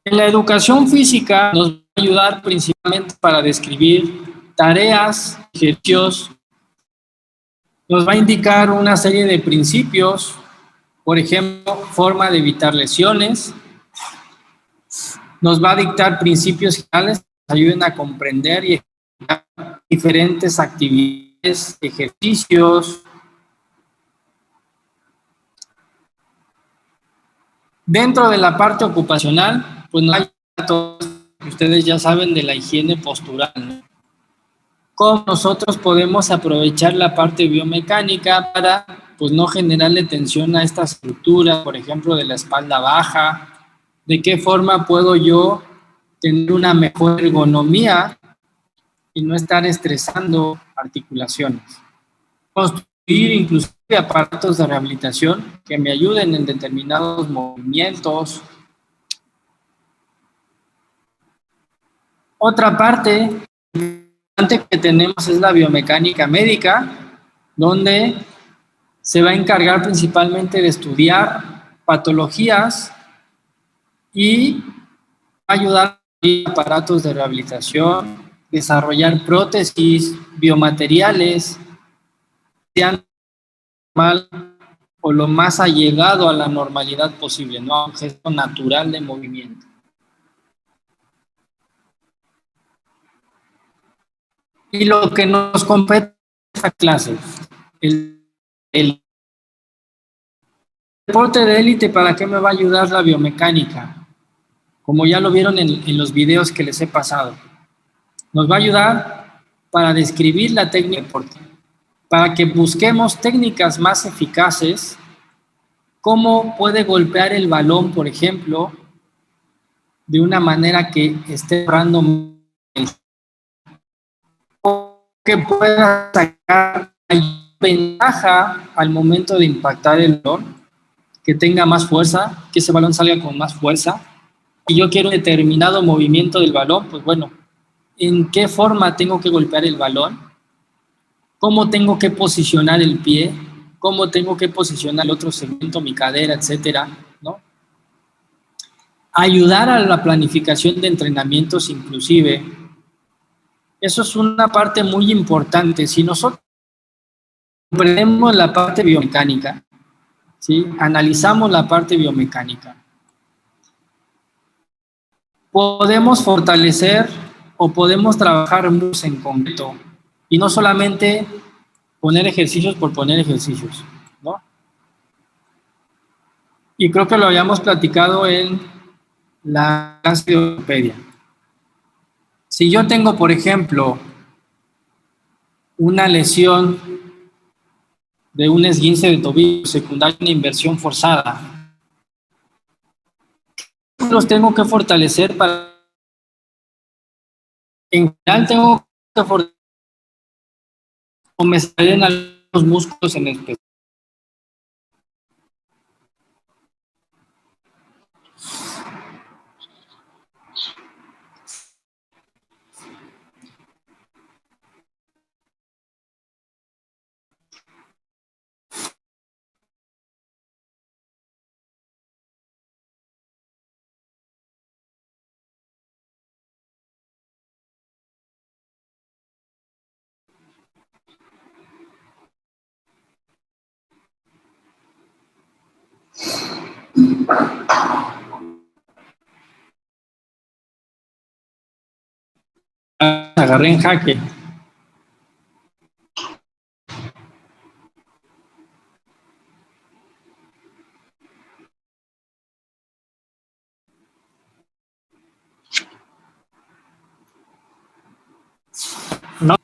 En la educación física nos va a ayudar principalmente para describir tareas, ejercicios, nos va a indicar una serie de principios, por ejemplo, forma de evitar lesiones, nos va a dictar principios generales que nos ayuden a comprender y ejecutar diferentes actividades, ejercicios. Dentro de la parte ocupacional, pues no hay datos que ustedes ya saben de la higiene postural, ¿no? Cómo nosotros podemos aprovechar la parte biomecánica para pues no generarle tensión a esta estructura, por ejemplo, de la espalda baja. ¿De qué forma puedo yo tener una mejor ergonomía y no estar estresando articulaciones. Construir inclusive aparatos de rehabilitación que me ayuden en determinados movimientos. Otra parte importante que tenemos es la biomecánica médica, donde se va a encargar principalmente de estudiar patologías y ayudar a aparatos de rehabilitación, desarrollar prótesis, biomateriales, sean normal o lo más allegado a la normalidad posible, ¿no? A un gesto natural de movimiento. Y lo que nos compete en esta clase, el deporte de élite, ¿para qué me va a ayudar la biomecánica? Como ya lo vieron en los videos que les he pasado. Nos va a ayudar para describir la técnica de deporte, para que busquemos técnicas más eficaces, cómo puede golpear el balón, por ejemplo, de una manera que esté ahorrando, o que pueda sacar ventaja al momento de impactar el balón, que tenga más fuerza, que ese balón salga con más fuerza. Y yo quiero un determinado movimiento del balón, pues bueno, ¿en qué forma tengo que golpear el balón? ¿Cómo tengo que posicionar el pie? ¿Cómo tengo que posicionar el otro segmento, mi cadera, etcétera, ¿no? Ayudar a la planificación de entrenamientos inclusive. Eso es una parte muy importante. Si nosotros comprendemos la parte biomecánica, ¿sí? Analizamos la parte biomecánica, podemos fortalecer o podemos trabajar mucho en concreto y no solamente poner ejercicios por poner ejercicios, ¿no? Y creo que lo habíamos platicado en la clase de ortopedia. Si yo tengo, por ejemplo, una lesión de un esguince de tobillo secundario, una inversión forzada, los tengo que fortalecer para... En general tengo que fortalecer o me salen algunos músculos en especial. Agarré en jaque. No.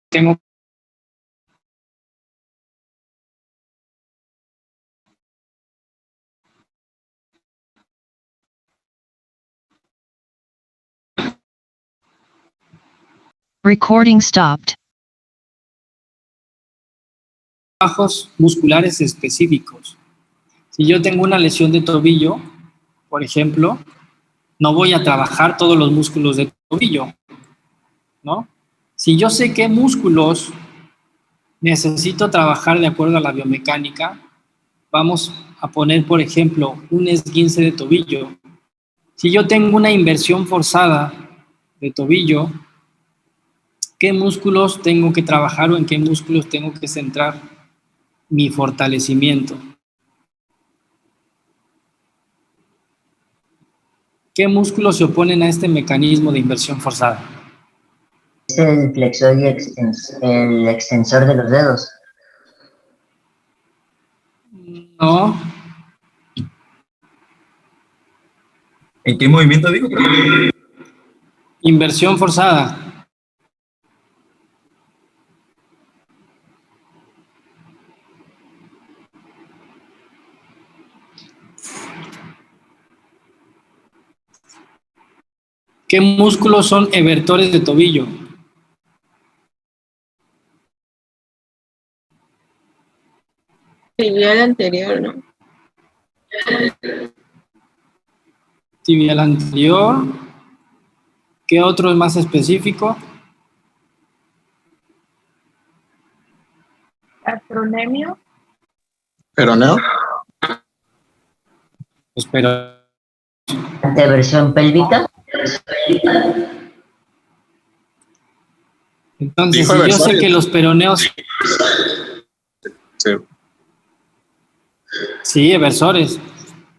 Tengo Recording stopped. trabajos musculares específicos. Si yo tengo una lesión de tobillo, por ejemplo, no voy a trabajar todos los músculos de tobillo, ¿no? Si yo sé qué músculos necesito trabajar de acuerdo a la biomecánica, vamos a poner, por ejemplo, un esguince de tobillo. Si yo tengo una inversión forzada de tobillo, ¿qué músculos tengo que trabajar o en qué músculos tengo que centrar mi fortalecimiento? ¿Qué músculos se oponen a este mecanismo de inversión forzada? Es el flexor y el extensor de los dedos. No. ¿En qué movimiento digo? Inversión forzada. ¿Qué músculos son evertores de tobillo? Tibial anterior, ¿no? Tibial anterior. ¿Qué otro es más específico? Acronemio. ¿Peroneo? Pues pero Anteversión pélvica. entonces, Dijo si yo sé eversores. que los peroneos... Sí. Sí, eversores.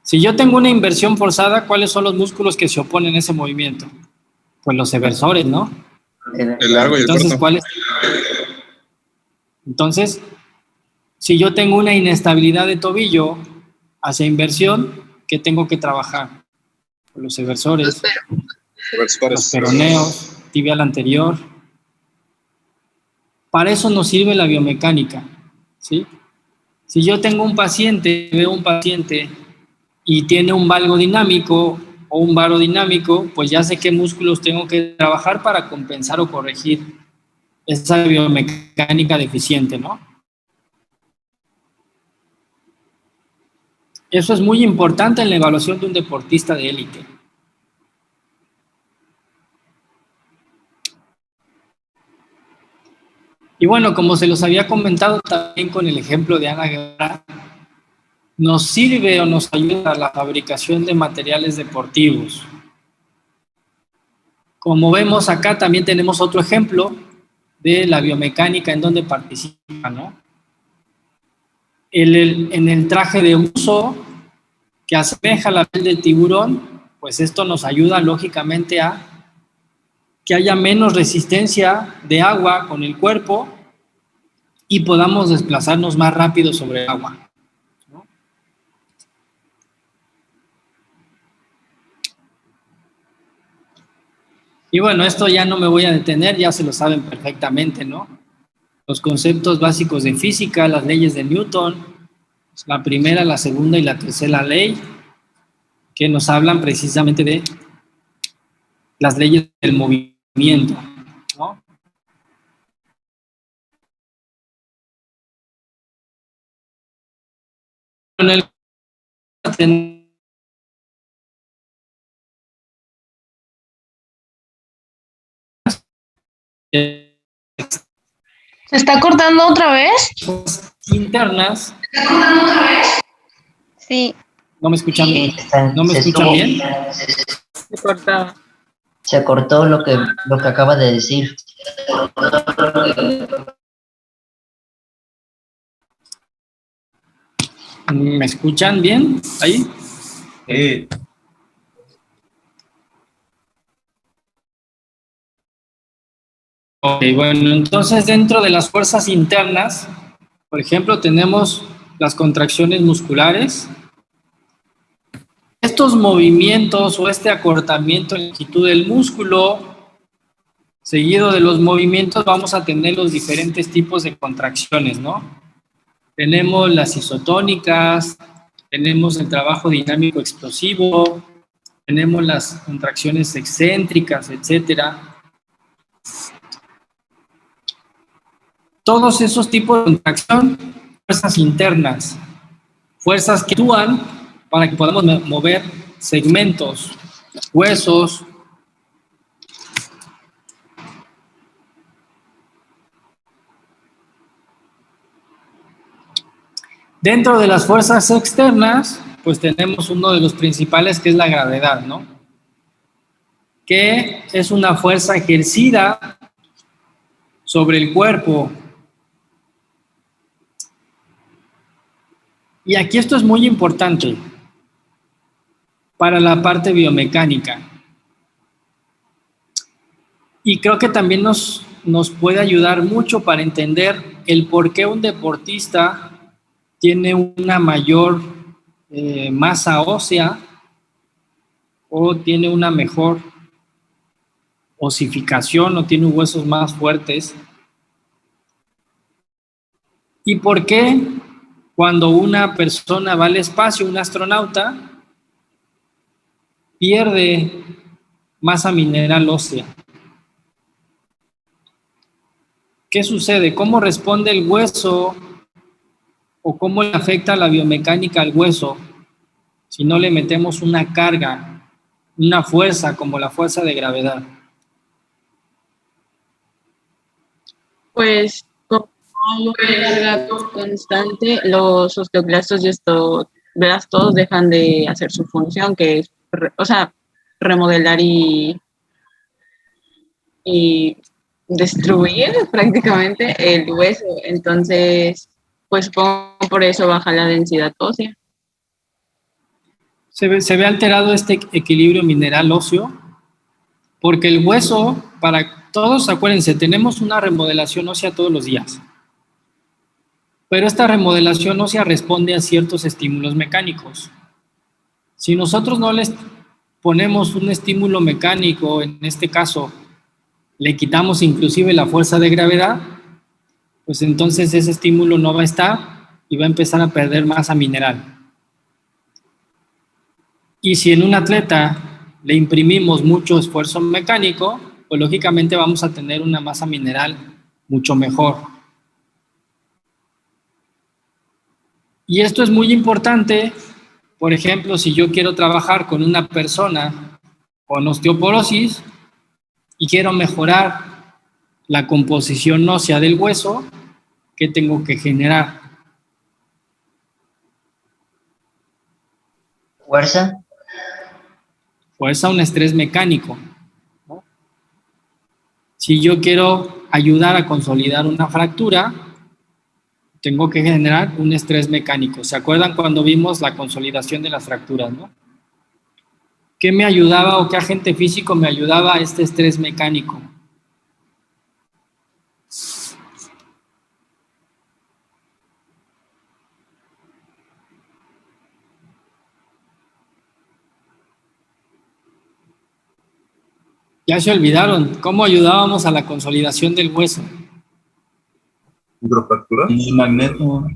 Si yo tengo una inversión forzada, ¿cuáles son los músculos que se oponen a ese movimiento? Pues los eversores, ¿no? El largo y el Entonces, corto. ¿cuáles? Entonces, si yo tengo una inestabilidad de tobillo hacia inversión, ¿qué tengo que trabajar? Los eversores, los peroneos, tibial anterior. Para eso nos sirve la biomecánica, ¿sí? Si yo tengo un paciente, veo un paciente y tiene un valgo dinámico o un varodinámico, pues ya sé qué músculos tengo que trabajar para compensar o corregir esa biomecánica deficiente, ¿no? Eso es muy importante en la evaluación de un deportista de élite. Y bueno, como se los había comentado también con el ejemplo de Ana Guevara, nos sirve o nos ayuda a la fabricación de materiales deportivos. Como vemos acá, también tenemos otro ejemplo de la biomecánica en donde participa, ¿no? En el traje de uso que asemeja la piel del tiburón, pues esto nos ayuda lógicamente a que haya menos resistencia de agua con el cuerpo y podamos desplazarnos más rápido sobre el agua, ¿no? Y bueno, esto ya no me voy a detener, ya se lo saben perfectamente, ¿no? Los conceptos básicos de física, las leyes de Newton, la primera, la segunda y la tercera ley, que nos hablan precisamente de las leyes del movimiento, ¿no? En el ¿Se está cortando otra vez? internas. Sí. ¿No me escuchan bien? ¿No me escuchan bien? Se cortaba. Se cortó lo que acaba de decir. ¿Me escuchan bien? ¿Ahí? Ok, bueno, entonces dentro de las fuerzas internas, por ejemplo, tenemos las contracciones musculares. Estos movimientos o este acortamiento en la longitud del músculo, seguido de los movimientos, vamos a tener los diferentes tipos de contracciones, ¿no? Tenemos las isotónicas, tenemos el trabajo dinámico explosivo, tenemos las contracciones excéntricas, etcétera. Todos esos tipos de contracción, fuerzas internas, fuerzas que actúan para que podamos mover segmentos, huesos. Dentro de las fuerzas externas, pues tenemos uno de los principales que es la gravedad, ¿no? Que es una fuerza ejercida sobre el cuerpo. Y aquí esto es muy importante. para la parte biomecánica. Y creo que también nos puede ayudar mucho para entender el por qué un deportista tiene una mayor masa ósea o tiene una mejor osificación o tiene huesos más fuertes. ¿Y por qué cuando una persona va al espacio, un astronauta, pierde masa mineral ósea? ¿Qué sucede? ¿Cómo responde el hueso o cómo le afecta la biomecánica al hueso si no le metemos una carga, una fuerza como la fuerza de gravedad? Pues como hay una carga constante, los osteoclastos y osteoblastos dejan de hacer su función, que es, remodelar y destruir prácticamente el hueso. Entonces, pues supongo por eso baja la densidad ósea. Se ve alterado este equilibrio mineral óseo porque el hueso, para todos, acuérdense, tenemos una remodelación ósea todos los días. Pero esta remodelación ósea responde a ciertos estímulos mecánicos. Si nosotros no les ponemos un estímulo mecánico, en este caso, le quitamos inclusive la fuerza de gravedad, pues entonces ese estímulo no va a estar y va a empezar a perder masa mineral. Y si en un atleta le imprimimos mucho esfuerzo mecánico, pues lógicamente vamos a tener una masa mineral mucho mejor. Y esto es muy importante, por ejemplo, si yo quiero trabajar con una persona con osteoporosis y quiero mejorar la composición ósea del hueso, ¿qué tengo que generar? ¿Fuerza? Fuerza, un estrés mecánico, ¿no? Si yo quiero ayudar a consolidar una fractura, tengo que generar un estrés mecánico. ¿Se acuerdan cuando vimos la consolidación de las fracturas, no? ¿Qué me ayudaba o qué agente físico me ayudaba a este estrés mecánico? Ya se olvidaron, ¿cómo ayudábamos a la consolidación del hueso? ¿Microfractura? Y magneto.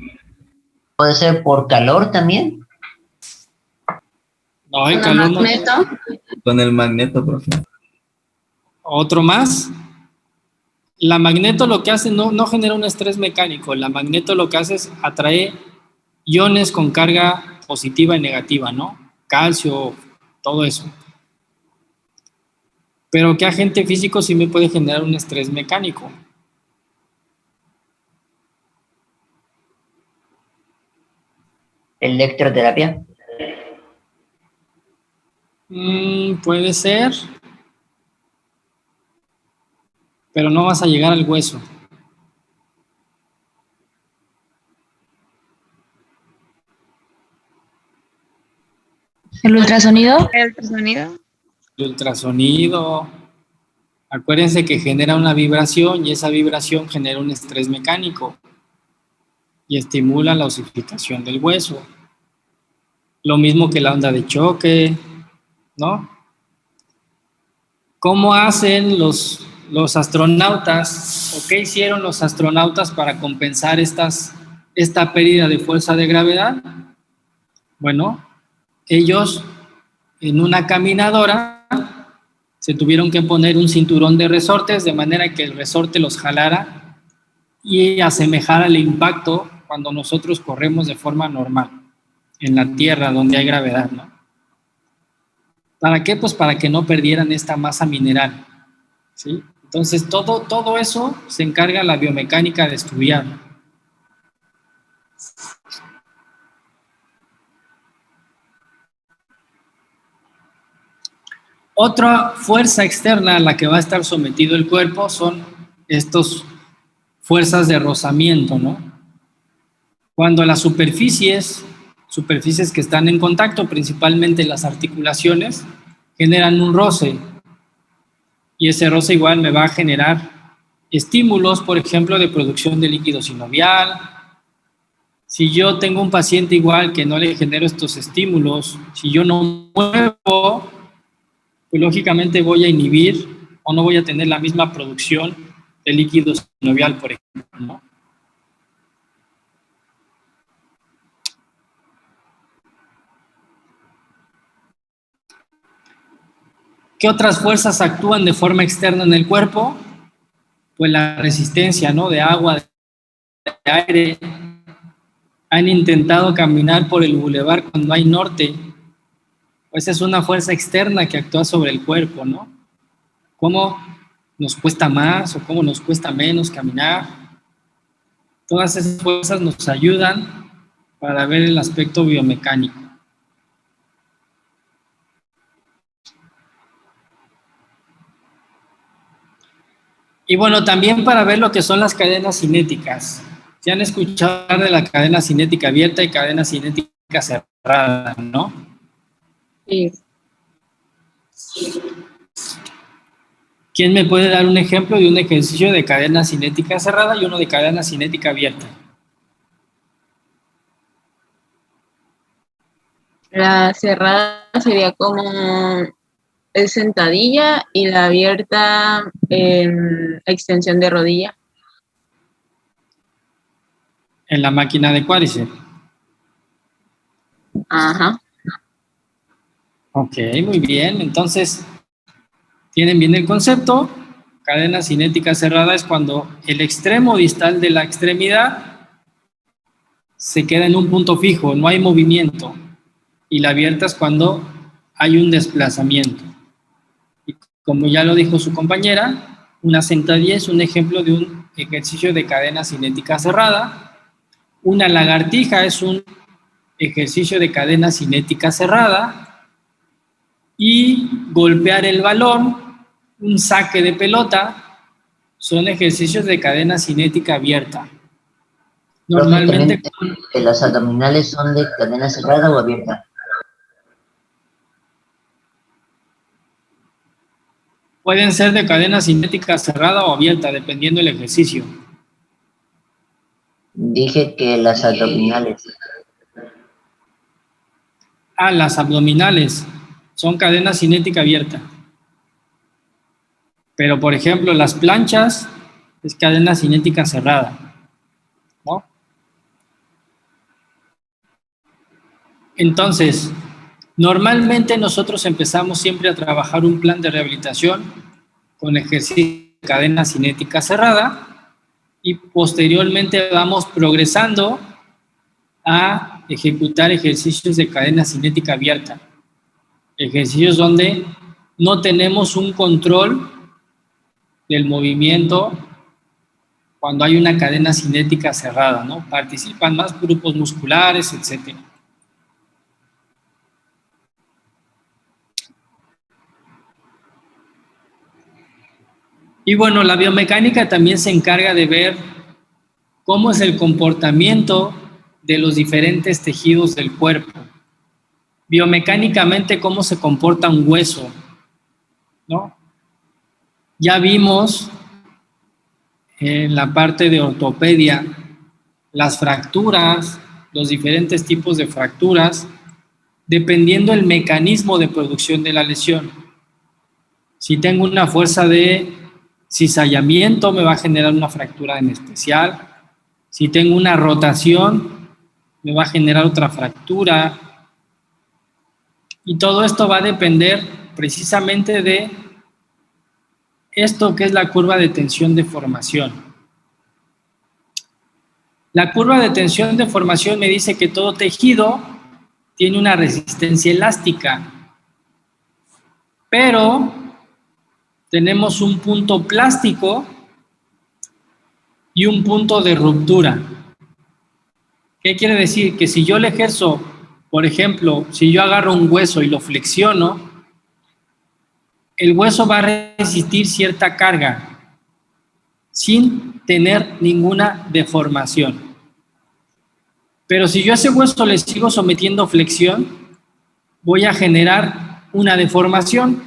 ¿Puede ser por calor también? No, el calor no. Con el magneto, profe. ¿Otro más? La magneto lo que hace no genera un estrés mecánico. La magneto lo que hace es atraer iones con carga positiva y negativa, ¿no? Calcio, todo eso. Pero ¿qué agente físico sí me puede generar un estrés mecánico? ¿Electroterapia? Puede ser, pero no vas a llegar al hueso. ¿El ultrasonido? ¿El ultrasonido? El ultrasonido, acuérdense que genera una vibración y esa vibración genera un estrés mecánico y estimula la osificación del hueso. Lo mismo que la onda de choque, ¿no? ¿Cómo hacen los astronautas o qué hicieron los astronautas para compensar esta pérdida de fuerza de gravedad? Bueno, ellos en una caminadora se tuvieron que poner un cinturón de resortes de manera que el resorte los jalara y asemejara el impacto cuando nosotros corremos de forma normal en la Tierra donde hay gravedad, ¿no? ¿Para qué? Pues para que no perdieran esta masa mineral, ¿sí? Entonces todo eso se encarga la biomecánica de estudiar. Otra fuerza externa a la que va a estar sometido el cuerpo son estas fuerzas de rozamiento, ¿no? Cuando las superficies superficies que están en contacto, principalmente las articulaciones, generan un roce. Y ese roce igual me va a generar estímulos, por ejemplo, de producción de líquido sinovial. Si yo tengo un paciente igual que no le genero estos estímulos, si yo no muevo, pues lógicamente voy a inhibir o no voy a tener la misma producción de líquido sinovial, por ejemplo, ¿no? ¿Qué otras fuerzas actúan de forma externa en el cuerpo? Pues la resistencia, ¿no? De agua, de aire. Han intentado caminar por el bulevar cuando hay norte. Pues es una fuerza externa que actúa sobre el cuerpo, ¿no? ¿Cómo nos cuesta más o cómo nos cuesta menos caminar? Todas esas fuerzas nos ayudan para ver el aspecto biomecánico. Y bueno, también para ver lo que son las cadenas cinéticas. ¿Se han escuchado hablar de la cadena cinética abierta y cadena cinética cerrada, no? Sí. ¿Quién me puede dar un ejemplo de un ejercicio de cadena cinética cerrada y uno de cadena cinética abierta? La cerrada sería como es sentadilla y la abierta extensión de rodilla. En la máquina de cuádriceps. Ajá. Ok, muy bien. Entonces, ¿tienen bien el concepto? Cadena cinética cerrada es cuando el extremo distal de la extremidad se queda en un punto fijo, no hay movimiento. Y la abierta es cuando hay un desplazamiento. Y como ya lo dijo su compañera, una sentadilla es un ejemplo de un ejercicio de cadena cinética cerrada. Una lagartija es un ejercicio de cadena cinética cerrada. Y golpear el balón, un saque de pelota, son ejercicios de cadena cinética abierta. Normalmente... ¿Las abdominales son de cadena cerrada o abierta? Pueden ser de cadena cinética cerrada o abierta, dependiendo del ejercicio. Dije que las abdominales. Ah, las abdominales son cadena cinética abierta. Pero, por ejemplo, las planchas es cadena cinética cerrada, ¿no? Entonces, normalmente nosotros empezamos siempre a trabajar un plan de rehabilitación con ejercicio de cadena cinética cerrada y posteriormente vamos progresando a ejecutar ejercicios de cadena cinética abierta. Ejercicios donde no tenemos un control del movimiento cuando hay una cadena cinética cerrada, ¿no? Participan más grupos musculares, etc. Y bueno, la biomecánica también se encarga de ver cómo es el comportamiento de los diferentes tejidos del cuerpo. Biomecánicamente, cómo se comporta un hueso, ¿no? Ya vimos en la parte de ortopedia las fracturas, los diferentes tipos de fracturas, dependiendo del mecanismo de producción de la lesión. Si tengo una fuerza de cizallamiento, me va a generar una fractura en especial. Si tengo una rotación, me va a generar otra fractura. Y todo esto va a depender precisamente de esto que es la curva de tensión-deformación. La curva de tensión-deformación me dice que todo tejido tiene una resistencia elástica, pero tenemos un punto plástico y un punto de ruptura. ¿Qué quiere decir? Que si yo le ejerzo, por ejemplo, si yo agarro un hueso y lo flexiono, el hueso va a resistir cierta carga sin tener ninguna deformación. Pero si yo a ese hueso le sigo sometiendo flexión, voy a generar una deformación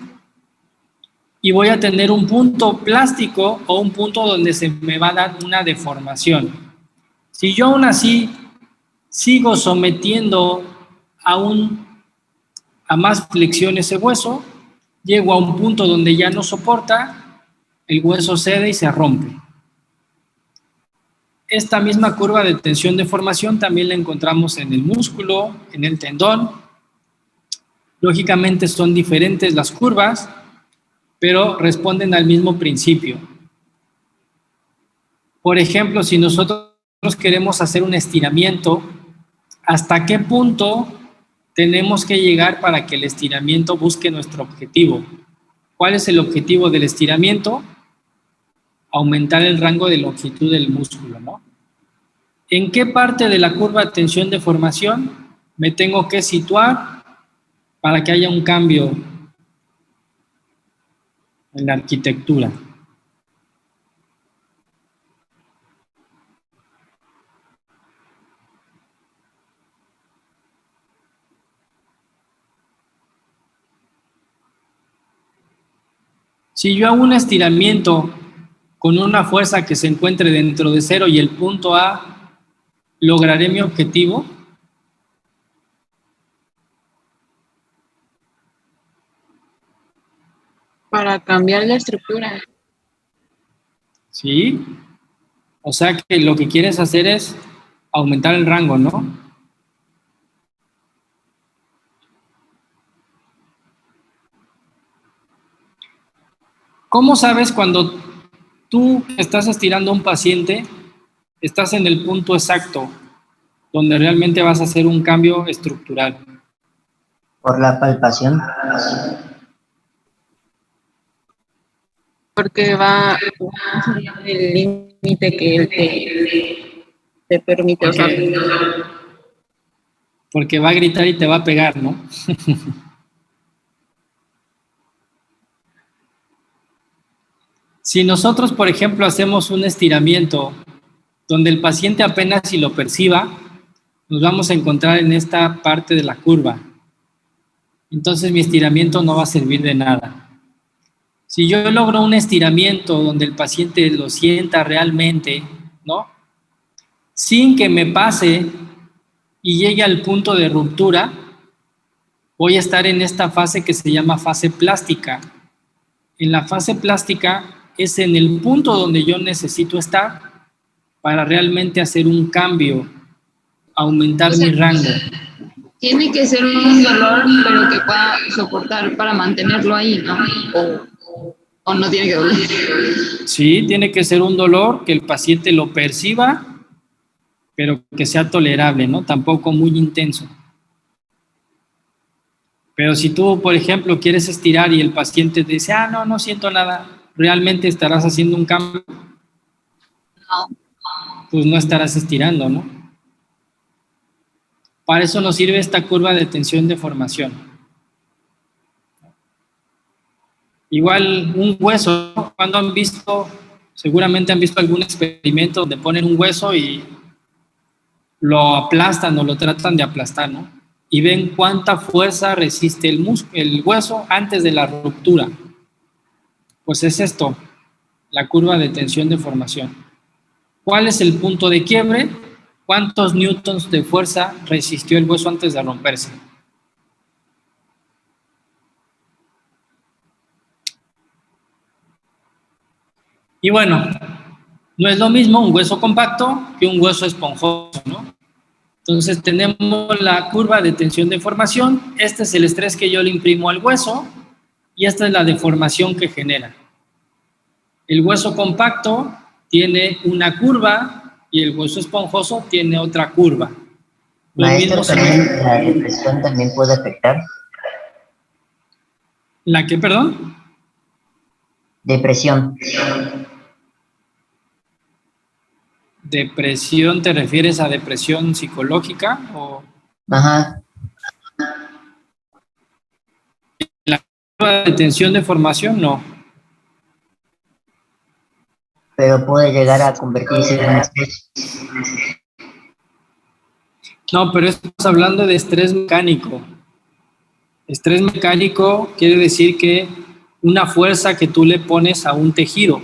y voy a tener un punto plástico o un punto donde se me va a dar una deformación. Si yo aún así sigo sometiendo a más flexión ese hueso, llego a un punto donde ya no soporta, el hueso cede y se rompe. Esta misma curva de tensión-deformación también la encontramos en el músculo, en el tendón. Lógicamente son diferentes las curvas, pero responden al mismo principio. Por ejemplo, si nosotros queremos hacer un estiramiento, ¿hasta qué punto tenemos que llegar para que el estiramiento busque nuestro objetivo? ¿Cuál es el objetivo del estiramiento? Aumentar el rango de longitud del músculo, ¿no? ¿En qué parte de la curva de tensión-deformación me tengo que situar para que haya un cambio en la arquitectura? Si yo hago un estiramiento con una fuerza que se encuentre dentro de 0 y el punto A, ¿lograré mi objetivo? Para cambiar la estructura. Sí. O sea que lo que quieres hacer es aumentar el rango, ¿no? ¿Cómo sabes cuando tú estás estirando a un paciente, estás en el punto exacto donde realmente vas a hacer un cambio estructural? Por la palpación. Porque va el límite que él te permite. O sea, porque va a gritar y te va a pegar, ¿no? Si nosotros, por ejemplo, hacemos un estiramiento donde el paciente apenas si lo perciba, nos vamos a encontrar en esta parte de la curva. Entonces mi estiramiento no va a servir de nada. Si yo logro un estiramiento donde el paciente lo sienta realmente, ¿no? Sin que me pase y llegue al punto de ruptura, voy a estar en esta fase que se llama fase plástica. En la fase plástica es en el punto donde yo necesito estar para realmente hacer un cambio, aumentar mi rango. Tiene que ser un dolor, pero que pueda soportar para mantenerlo ahí, ¿no? O no tiene que doler. Sí, tiene que ser un dolor que el paciente lo perciba, pero que sea tolerable, ¿no? Tampoco muy intenso. Pero si tú, por ejemplo, quieres estirar y el paciente te dice, no siento nada, ¿realmente estarás haciendo un cambio? No. Pues no estarás estirando, ¿no? Para eso nos sirve esta curva de tensión-deformación. Igual un hueso, cuando han visto, seguramente han visto algún experimento donde ponen un hueso y lo aplastan o lo tratan de aplastar, ¿no? Y ven cuánta fuerza resiste el hueso antes de la ruptura. Pues es esto, la curva de tensión-deformación. ¿Cuál es el punto de quiebre? ¿Cuántos newtons de fuerza resistió el hueso antes de romperse? Y bueno, no es lo mismo un hueso compacto que un hueso esponjoso, ¿no? Entonces tenemos la curva de tensión-deformación, este es el estrés que yo le imprimo al hueso y esta es la deformación que genera. El hueso compacto tiene una curva y el hueso esponjoso tiene otra curva. Maestro, también la depresión también puede afectar. ¿La qué, perdón? Depresión. ¿Depresión te refieres a depresión psicológica o...? Ajá. La curva de tensión-deformación no. Pero puede llegar a convertirse en un estrés. No, pero estamos hablando de estrés mecánico. Estrés mecánico quiere decir que una fuerza que tú le pones a un tejido.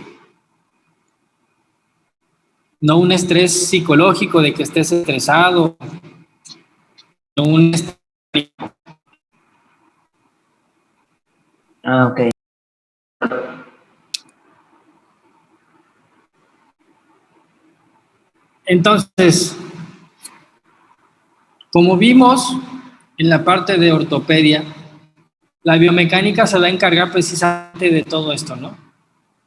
No un estrés psicológico de que estés estresado. No un estrés. Ah, ok. Entonces, como vimos en la parte de ortopedia, la biomecánica se va a encargar precisamente de todo esto, ¿no?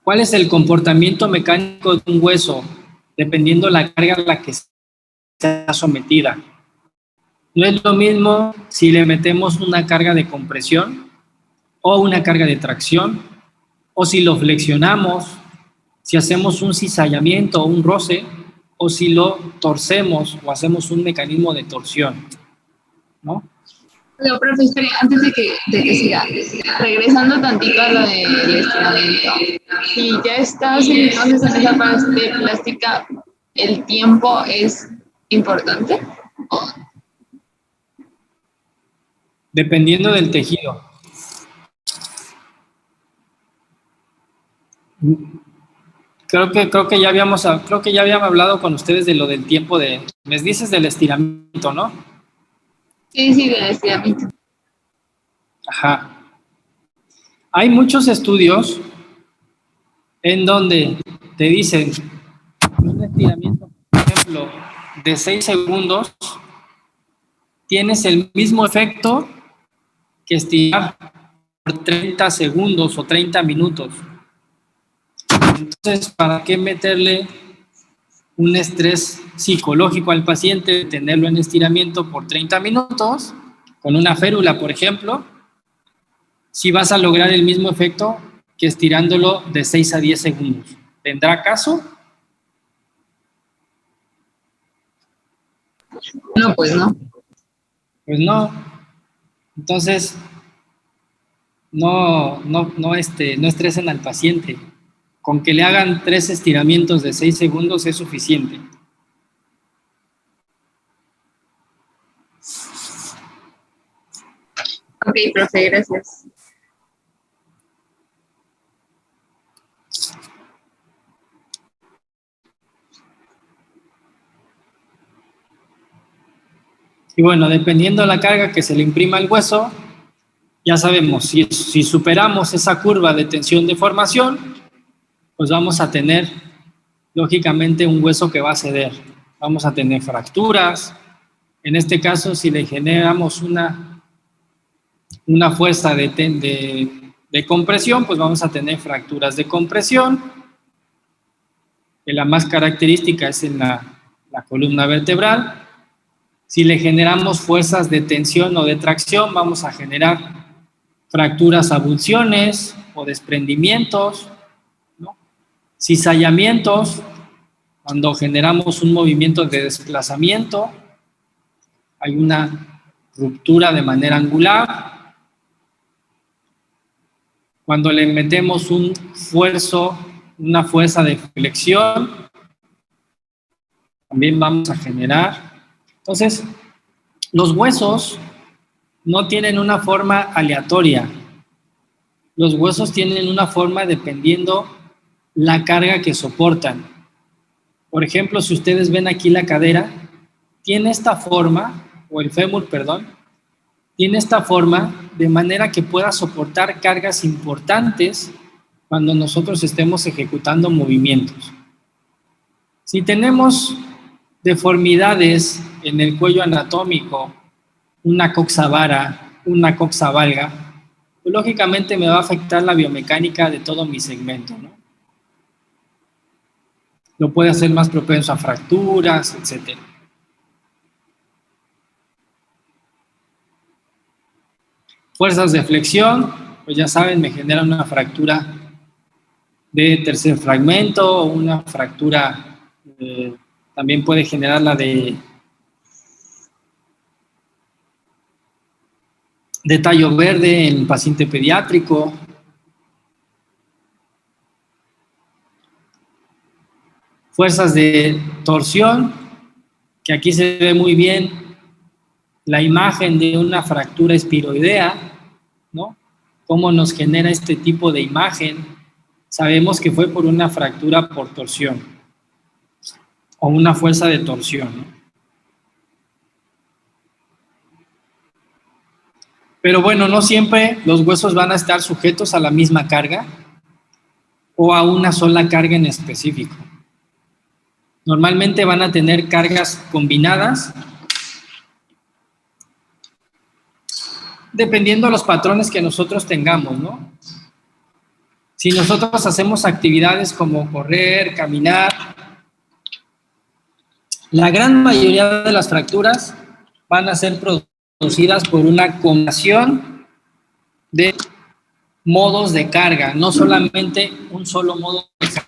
¿Cuál es el comportamiento mecánico de un hueso? Dependiendo la carga a la que sea sometida. No es lo mismo si le metemos una carga de compresión o una carga de tracción, o si lo flexionamos, si hacemos un cizallamiento o un roce, o si lo torcemos o hacemos un mecanismo de torsión, ¿no? Pero, profesor, antes de que siga, regresando tantito a lo del estiramiento, si ya estás entonces en esa parte plástica, ¿el tiempo es importante? Dependiendo del tejido. Creo que ya habíamos hablado con ustedes de lo del tiempo de... Me dices del estiramiento, ¿no? Sí, del estiramiento. Ajá. Hay muchos estudios en donde te dicen un estiramiento, por ejemplo, de 6 segundos, tienes el mismo efecto que estirar por 30 segundos o 30 minutos. Entonces, ¿para qué meterle un estrés psicológico al paciente, tenerlo en estiramiento por 30 minutos, con una férula, por ejemplo, si vas a lograr el mismo efecto que estirándolo de 6 a 10 segundos? ¿Tendrá caso? No, pues no. Pues no. Entonces, no estresen al paciente. Con que le hagan 3 estiramientos de 6 segundos es suficiente. Ok, profe, gracias. Y bueno, dependiendo de la carga que se le imprima al hueso, ya sabemos, si superamos esa curva de tensión-deformación, pues vamos a tener, lógicamente, un hueso que va a ceder. Vamos a tener fracturas. En este caso, si le generamos una fuerza de compresión, pues vamos a tener fracturas de compresión, que la más característica es en la columna vertebral. Si le generamos fuerzas de tensión o de tracción, vamos a generar fracturas, abulsiones o desprendimientos, ¿no? Cizallamientos, cuando generamos un movimiento de desplazamiento, hay una ruptura de manera angular. Cuando le metemos una fuerza de flexión, también vamos a generar. Entonces, los huesos no tienen una forma aleatoria. Los huesos tienen una forma dependiendo la carga que soportan. Por ejemplo, si ustedes ven aquí la cadera, tiene esta forma, o el fémur, perdón, tiene esta forma de manera que pueda soportar cargas importantes cuando nosotros estemos ejecutando movimientos. Si tenemos deformidades en el cuello anatómico, una coxavara, una coxavalga, pues lógicamente me va a afectar la biomecánica de todo mi segmento, ¿no? Lo puede hacer más propenso a fracturas, etc. Fuerzas de flexión, pues ya saben, me genera una fractura de tercer fragmento o una fractura, también puede generar la de tallo verde en paciente pediátrico. Fuerzas de torsión, que aquí se ve muy bien la imagen de una fractura espiroidea, ¿no? ¿Cómo nos genera este tipo de imagen? Sabemos que fue por una fractura por torsión o una fuerza de torsión, ¿no? Pero bueno, no siempre los huesos van a estar sujetos a la misma carga o a una sola carga en específico. Normalmente van a tener cargas combinadas dependiendo de los patrones que nosotros tengamos, ¿no? Si nosotros hacemos actividades como correr, caminar, la gran mayoría de las fracturas van a ser producidas por una combinación de modos de carga, no solamente un solo modo de carga.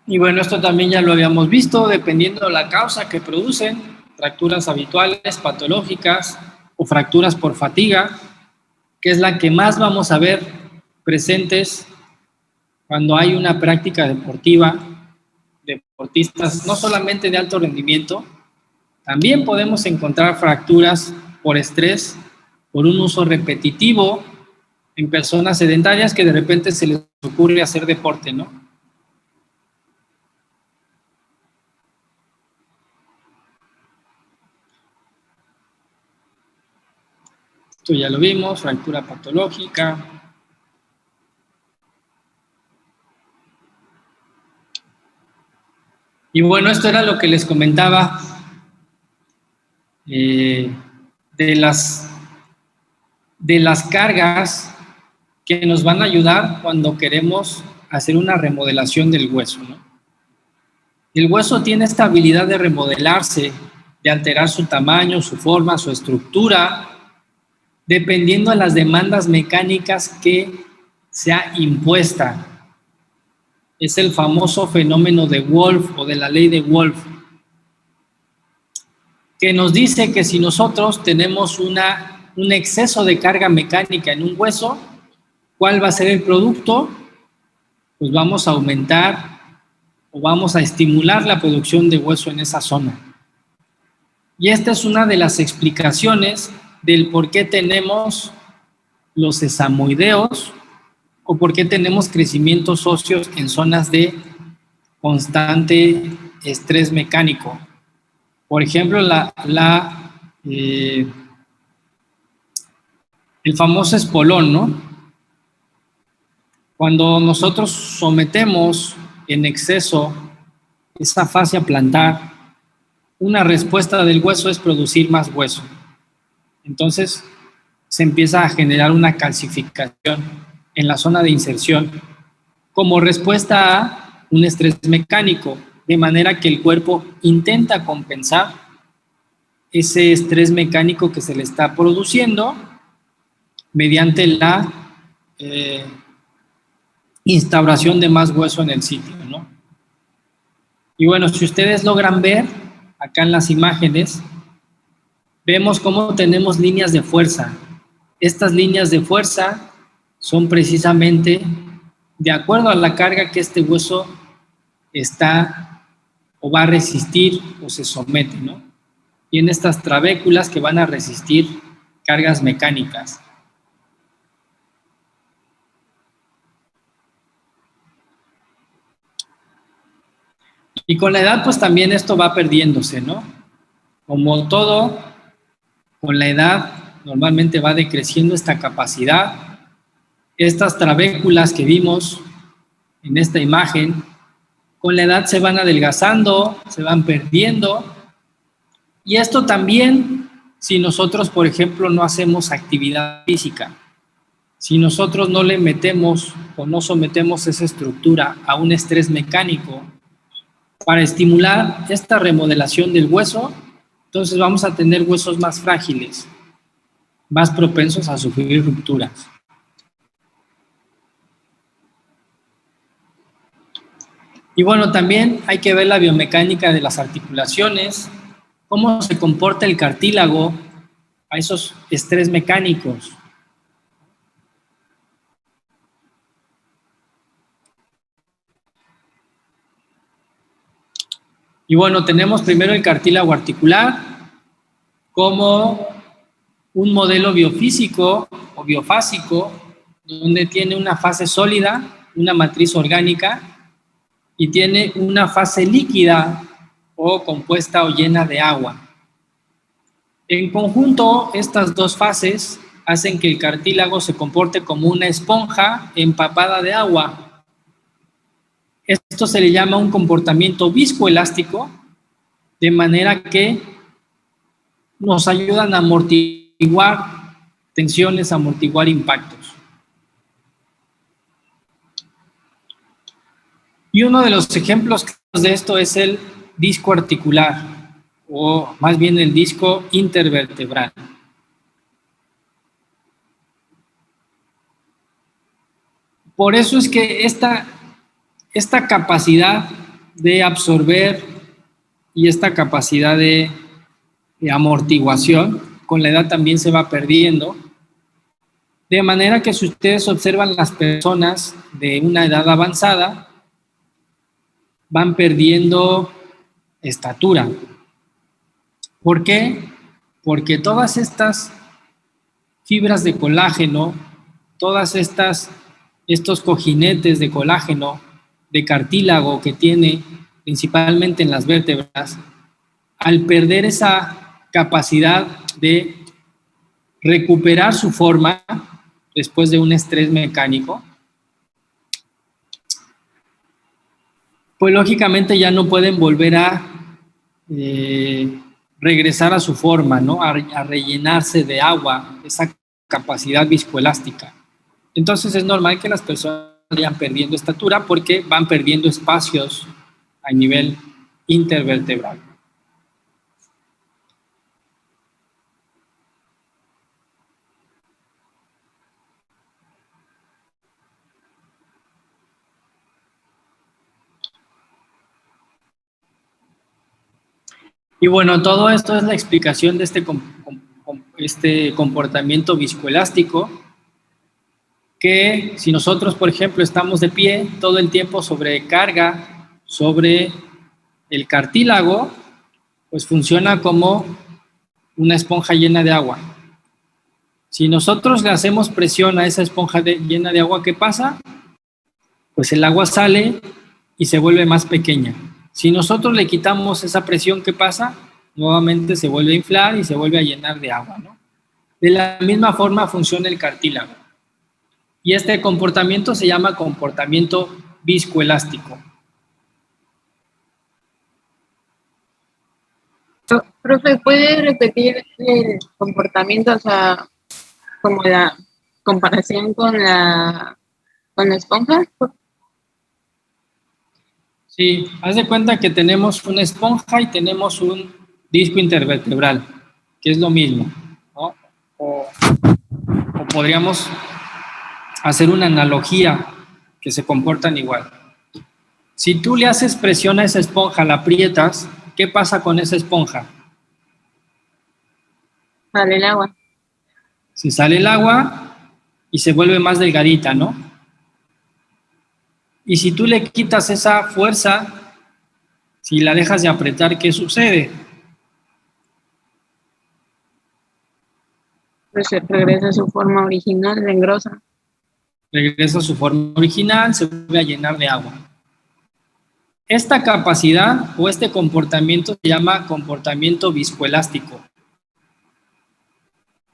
Y bueno, esto también ya lo habíamos visto, dependiendo de la causa que producen, fracturas habituales, patológicas o fracturas por fatiga, que es la que más vamos a ver presentes cuando hay una práctica deportiva, deportistas no solamente de alto rendimiento, también podemos encontrar fracturas por estrés, por un uso repetitivo en personas sedentarias que de repente se les ocurre hacer deporte, ¿no? Esto ya lo vimos, fractura patológica. Y bueno, esto era lo que les comentaba de las cargas que nos van a ayudar cuando queremos hacer una remodelación del hueso, ¿no? El hueso tiene esta habilidad de remodelarse, de alterar su tamaño, su forma, su estructura, dependiendo de las demandas mecánicas que sea impuesta. Es el famoso fenómeno de Wolff o de la ley de Wolff, que nos dice que si nosotros tenemos un exceso de carga mecánica en un hueso, ¿cuál va a ser el producto? Pues vamos a aumentar o vamos a estimular la producción de hueso en esa zona. Y esta es una de las explicaciones del por qué tenemos los sesamoideos o por qué tenemos crecimientos óseos en zonas de constante estrés mecánico. Por ejemplo, el famoso espolón, ¿no? Cuando nosotros sometemos en exceso esa fascia plantar, una respuesta del hueso es producir más hueso. Entonces, se empieza a generar una calcificación en la zona de inserción como respuesta a un estrés mecánico, de manera que el cuerpo intenta compensar ese estrés mecánico que se le está produciendo mediante la instauración de más hueso en el sitio, ¿no? Y bueno, si ustedes logran ver acá en las imágenes, vemos cómo tenemos líneas de fuerza. Estas líneas de fuerza son precisamente de acuerdo a la carga que este hueso está o va a resistir o se somete, ¿no? Y en estas trabéculas que van a resistir cargas mecánicas. Y con la edad, pues también esto va perdiéndose, ¿no? Como todo, con la edad normalmente va decreciendo esta capacidad. Estas trabéculas que vimos en esta imagen, con la edad se van adelgazando, se van perdiendo. Y esto también, si nosotros, por ejemplo, no hacemos actividad física, si nosotros no le metemos o no sometemos esa estructura a un estrés mecánico para estimular esta remodelación del hueso, entonces vamos a tener huesos más frágiles, más propensos a sufrir rupturas. Y bueno, también hay que ver la biomecánica de las articulaciones, cómo se comporta el cartílago a esos estrés mecánicos. Y bueno, tenemos primero el cartílago articular como un modelo biofísico o biofásico donde tiene una fase sólida, una matriz orgánica, y tiene una fase líquida o compuesta o llena de agua. En conjunto, estas dos fases hacen que el cartílago se comporte como una esponja empapada de agua. Esto se le llama un comportamiento viscoelástico, de manera que nos ayudan a amortiguar tensiones, amortiguar impactos. Y uno de los ejemplos de esto es el disco articular, o más bien el disco intervertebral. Por eso es que esta capacidad de absorber y esta capacidad de amortiguación con la edad también se va perdiendo, de manera que si ustedes observan las personas de una edad avanzada, van perdiendo estatura. ¿Por qué? Porque todas estas fibras de colágeno, todas estos cojinetes de colágeno, de cartílago que tiene principalmente en las vértebras, al perder esa capacidad de recuperar su forma después de un estrés mecánico, pues lógicamente ya no pueden volver a regresar a su forma, ¿no? A rellenarse de agua, esa capacidad viscoelástica. Entonces es normal que las personas vayan perdiendo estatura porque van perdiendo espacios a nivel intervertebral. Y bueno, todo esto es la explicación de este comportamiento viscoelástico, que si nosotros, por ejemplo, estamos de pie todo el tiempo sobrecarga sobre el cartílago, pues funciona como una esponja llena de agua. Si nosotros le hacemos presión a esa esponja llena de agua, ¿qué pasa? Pues el agua sale y se vuelve más pequeña. Si nosotros le quitamos esa presión, ¿qué pasa? Nuevamente se vuelve a inflar y se vuelve a llenar de agua, ¿no? De la misma forma funciona el cartílago. Y este comportamiento se llama comportamiento viscoelástico. Profe, ¿puede repetir el comportamiento, o sea, como la comparación con la esponja? Sí, haz de cuenta que tenemos una esponja y tenemos un disco intervertebral, que es lo mismo, ¿no? O podríamos hacer una analogía que se comportan igual. Si tú le haces presión a esa esponja, la aprietas, ¿qué pasa con esa esponja? Sale el agua. Se sale el agua y se vuelve más delgadita, ¿no? Y si tú le quitas esa fuerza, si la dejas de apretar, ¿qué sucede? Pues regresa a su forma original, se engrosa. Regresa a su forma original, se vuelve a llenar de agua. Esta capacidad o este comportamiento se llama comportamiento viscoelástico.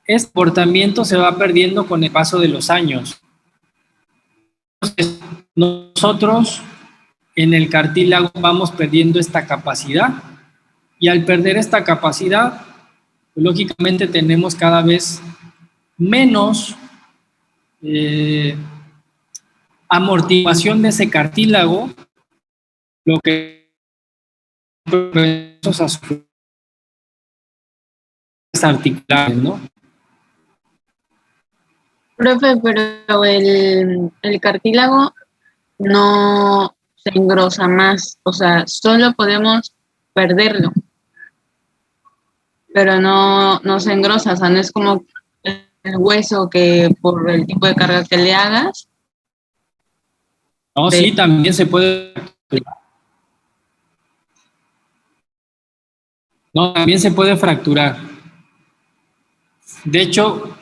Este comportamiento se va perdiendo con el paso de los años. Entonces, nosotros en el cartílago vamos perdiendo esta capacidad y al perder esta capacidad, pues, lógicamente tenemos cada vez menos amortiguación de ese cartílago, lo que a sufrir articulares, ¿no? Profe, pero el cartílago no se engrosa más, o sea, solo podemos perderlo, pero no se engrosa, o sea, no es como el hueso que por el tipo de carga que le hagas. No, sí, también se puede. No, también se puede fracturar. De hecho,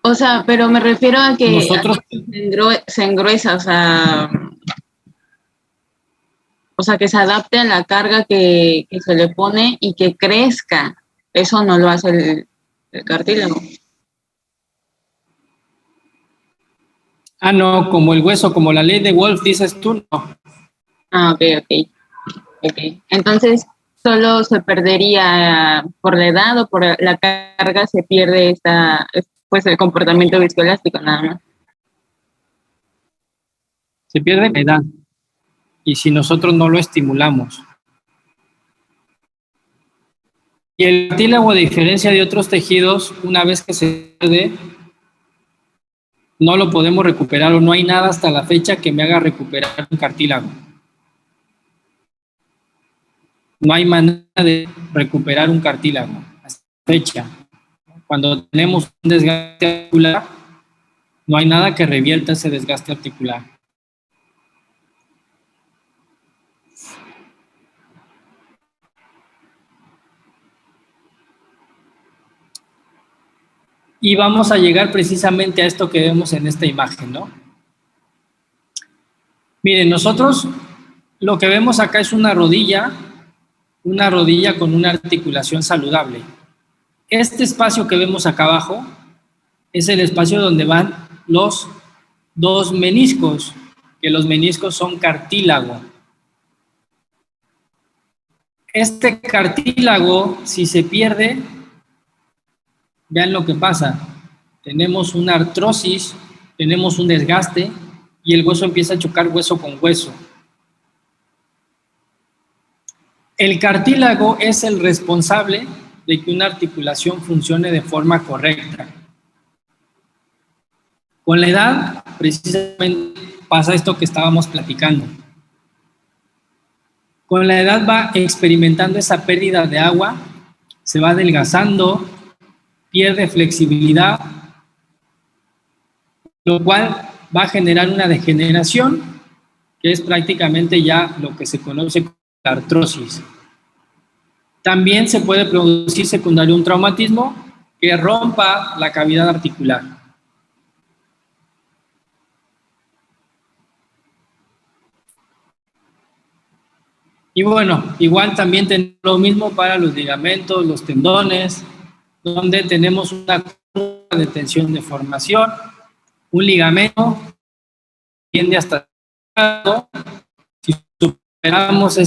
O sea, pero me refiero a que nosotros, se engruesa, o sea, que se adapte a la carga que se le pone y que crezca. Eso no lo hace el cartílago. no, como el hueso, como la ley de Wolf, dices tú, no. Ah, ok. Entonces, solo se perdería por la edad o por la carga, se pierde pues el comportamiento viscoelástico nada más. Se pierde la edad. Y si nosotros no lo estimulamos. Y el cartílago, a diferencia de otros tejidos, una vez que se pierde, no lo podemos recuperar, o no hay nada hasta la fecha que me haga recuperar un cartílago. No hay manera de recuperar un cartílago hasta la fecha. Cuando tenemos un desgaste articular, no hay nada que revierta ese desgaste articular. Y vamos a llegar precisamente a esto que vemos en esta imagen, ¿no? Miren, nosotros lo que vemos acá es una rodilla con una articulación saludable. Este espacio que vemos acá abajo es el espacio donde van los dos meniscos, que los meniscos son cartílago. Este cartílago, si se pierde, vean lo que pasa. Tenemos una artrosis, tenemos un desgaste y el hueso empieza a chocar hueso con hueso. El cartílago es el responsable de que una articulación funcione de forma correcta. Con la edad, precisamente, pasa esto que estábamos platicando. Con la edad va experimentando esa pérdida de agua, se va adelgazando, pierde flexibilidad, lo cual va a generar una degeneración, que es prácticamente ya lo que se conoce como la artrosis. También se puede producir secundario un traumatismo que rompa la cavidad articular. Y bueno, igual también tenemos lo mismo para los ligamentos, los tendones, donde tenemos una curva de tensión de formación, un ligamento tiende hasta si superamos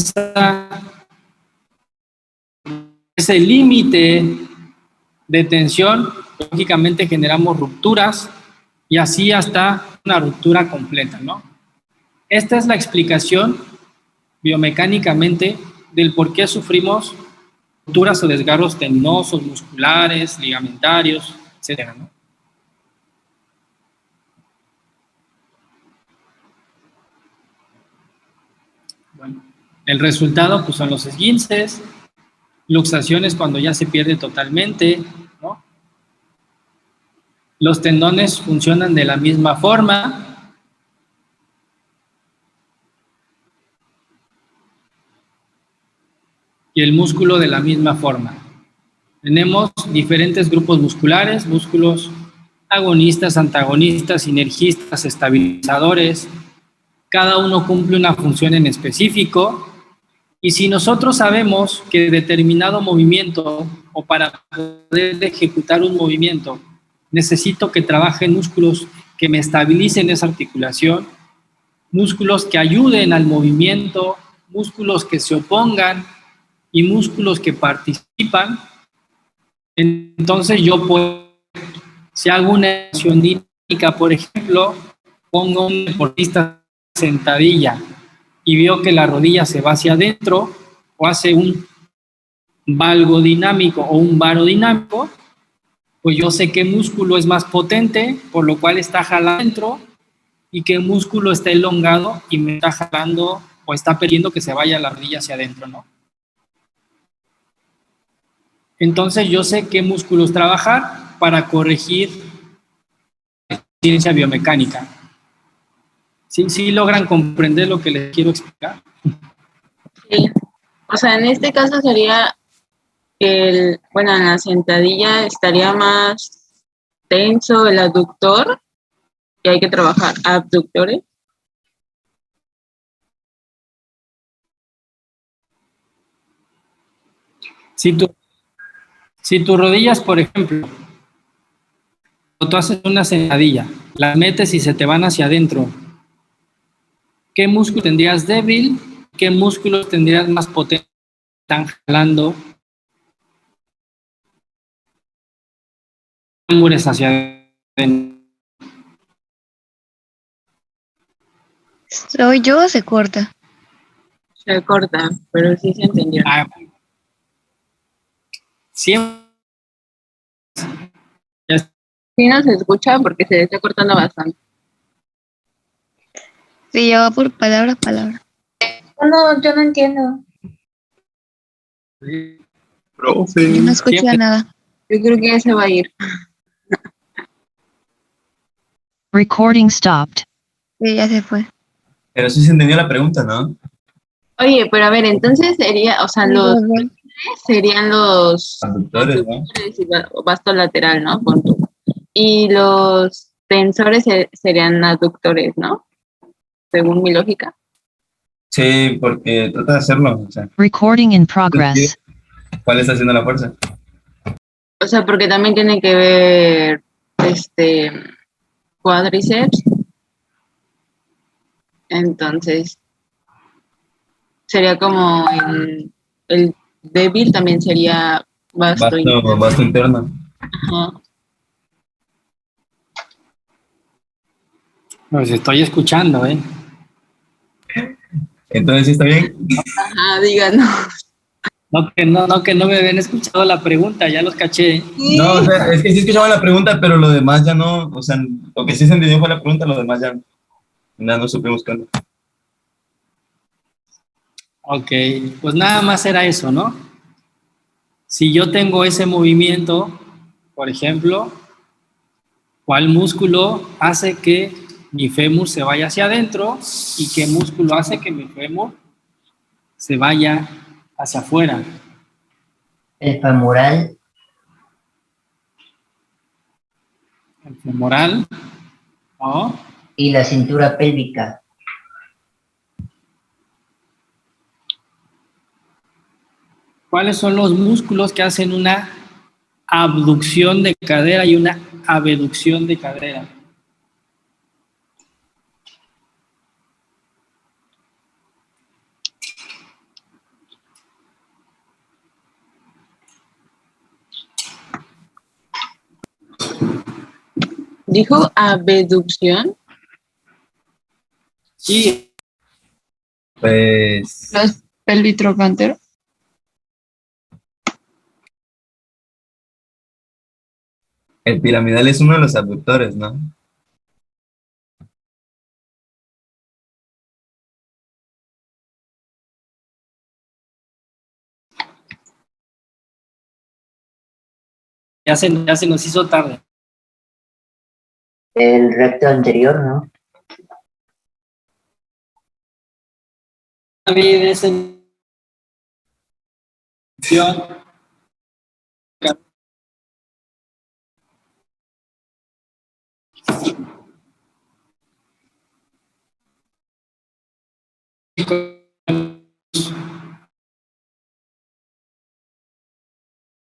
ese límite de tensión, lógicamente generamos rupturas y así hasta una ruptura completa, ¿no? Esta es la explicación biomecánicamente del por qué sufrimos rupturas o desgarros tendinosos, musculares, ligamentarios, etcétera, ¿no? Bueno, el resultado pues son los esguinces, luxaciones cuando ya se pierde totalmente, ¿no? Los tendones funcionan de la misma forma. Y el músculo de la misma forma. Tenemos diferentes grupos musculares, músculos agonistas, antagonistas, sinergistas, estabilizadores. Cada uno cumple una función en específico. Y si nosotros sabemos que determinado movimiento o para poder ejecutar un movimiento necesito que trabajen músculos que me estabilicen esa articulación, músculos que ayuden al movimiento, músculos que se opongan y músculos que participan, entonces yo puedo, si hago una acción dinámica, por ejemplo, pongo a un deportista sentadilla y veo que la rodilla se va hacia adentro o hace un valgo dinámico o un varo dinámico, pues yo sé qué músculo es más potente, por lo cual está jalando adentro, y qué músculo está elongado y me está jalando o está pidiendo que se vaya la rodilla hacia adentro, ¿no? Entonces yo sé qué músculos trabajar para corregir la ciencia biomecánica. ¿Sí logran comprender lo que les quiero explicar? Sí. O sea, en este caso sería bueno, en la sentadilla estaría más tenso el aductor y hay que trabajar abductores. Si tus rodillas, por ejemplo, tú haces una sentadilla, las metes y se te van hacia adentro, ¿qué músculo tendrías débil? ¿Qué músculos tendrías más potentes? Están jalando fémures hacia adentro. ¿Soy yo o se corta? Se corta, pero sí se entendió. Siempre. Sí no se escucha porque se está cortando bastante. Sí, ya va por palabra a palabra. No, yo no entiendo. Yo no escuché nada. Yo creo que ya se va a ir. Recording stopped. Sí, ya se fue. Pero sí se entendió la pregunta, ¿no? Oye, pero a ver, entonces sería, o sea, serían los Abductores, ¿no? y vasto lateral, ¿no? Pon tú. Y los tensores serían aductores, ¿no? Según mi lógica. Sí, porque trata de hacerlo. O sea, Recording in progress. ¿cuál está haciendo la fuerza? O sea, porque también tiene que ver cuádriceps. Entonces, sería como el débil también sería vasto interno. Ajá. Pues estoy escuchando, ¿eh? Entonces, ¿sí está bien? Ajá, díganos. No, que no me habían escuchado la pregunta, ya los caché. No, o sea, es que sí escuchaba la pregunta, pero lo demás ya no, o sea, lo que sí se entendió fue la pregunta, lo demás ya no supe buscando. Ok, pues nada más era eso, ¿no? Si yo tengo ese movimiento, por ejemplo, ¿cuál músculo hace que mi fémur se vaya hacia adentro y qué músculo hace que mi fémur se vaya hacia afuera? El femoral. El femoral, ¿no? Y la cintura pélvica. ¿Cuáles son los músculos que hacen una abducción de cadera y una abducción de cadera? ¿Dijo abducción? Sí. Pues... Los pelvitrocánteros. El piramidal es uno de los abductores, ¿no? Ya se nos hizo tarde. El recto anterior, ¿no? David, esa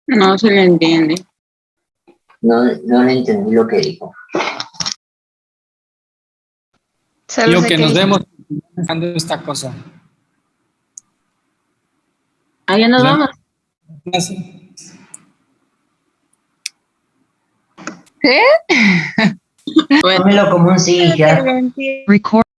No se le entiende. No le entendí lo que dijo. Digo que nos vemos pensando esta cosa. Ya nos vamos. ¿Qué? Tómelo como un sí, ya. Record.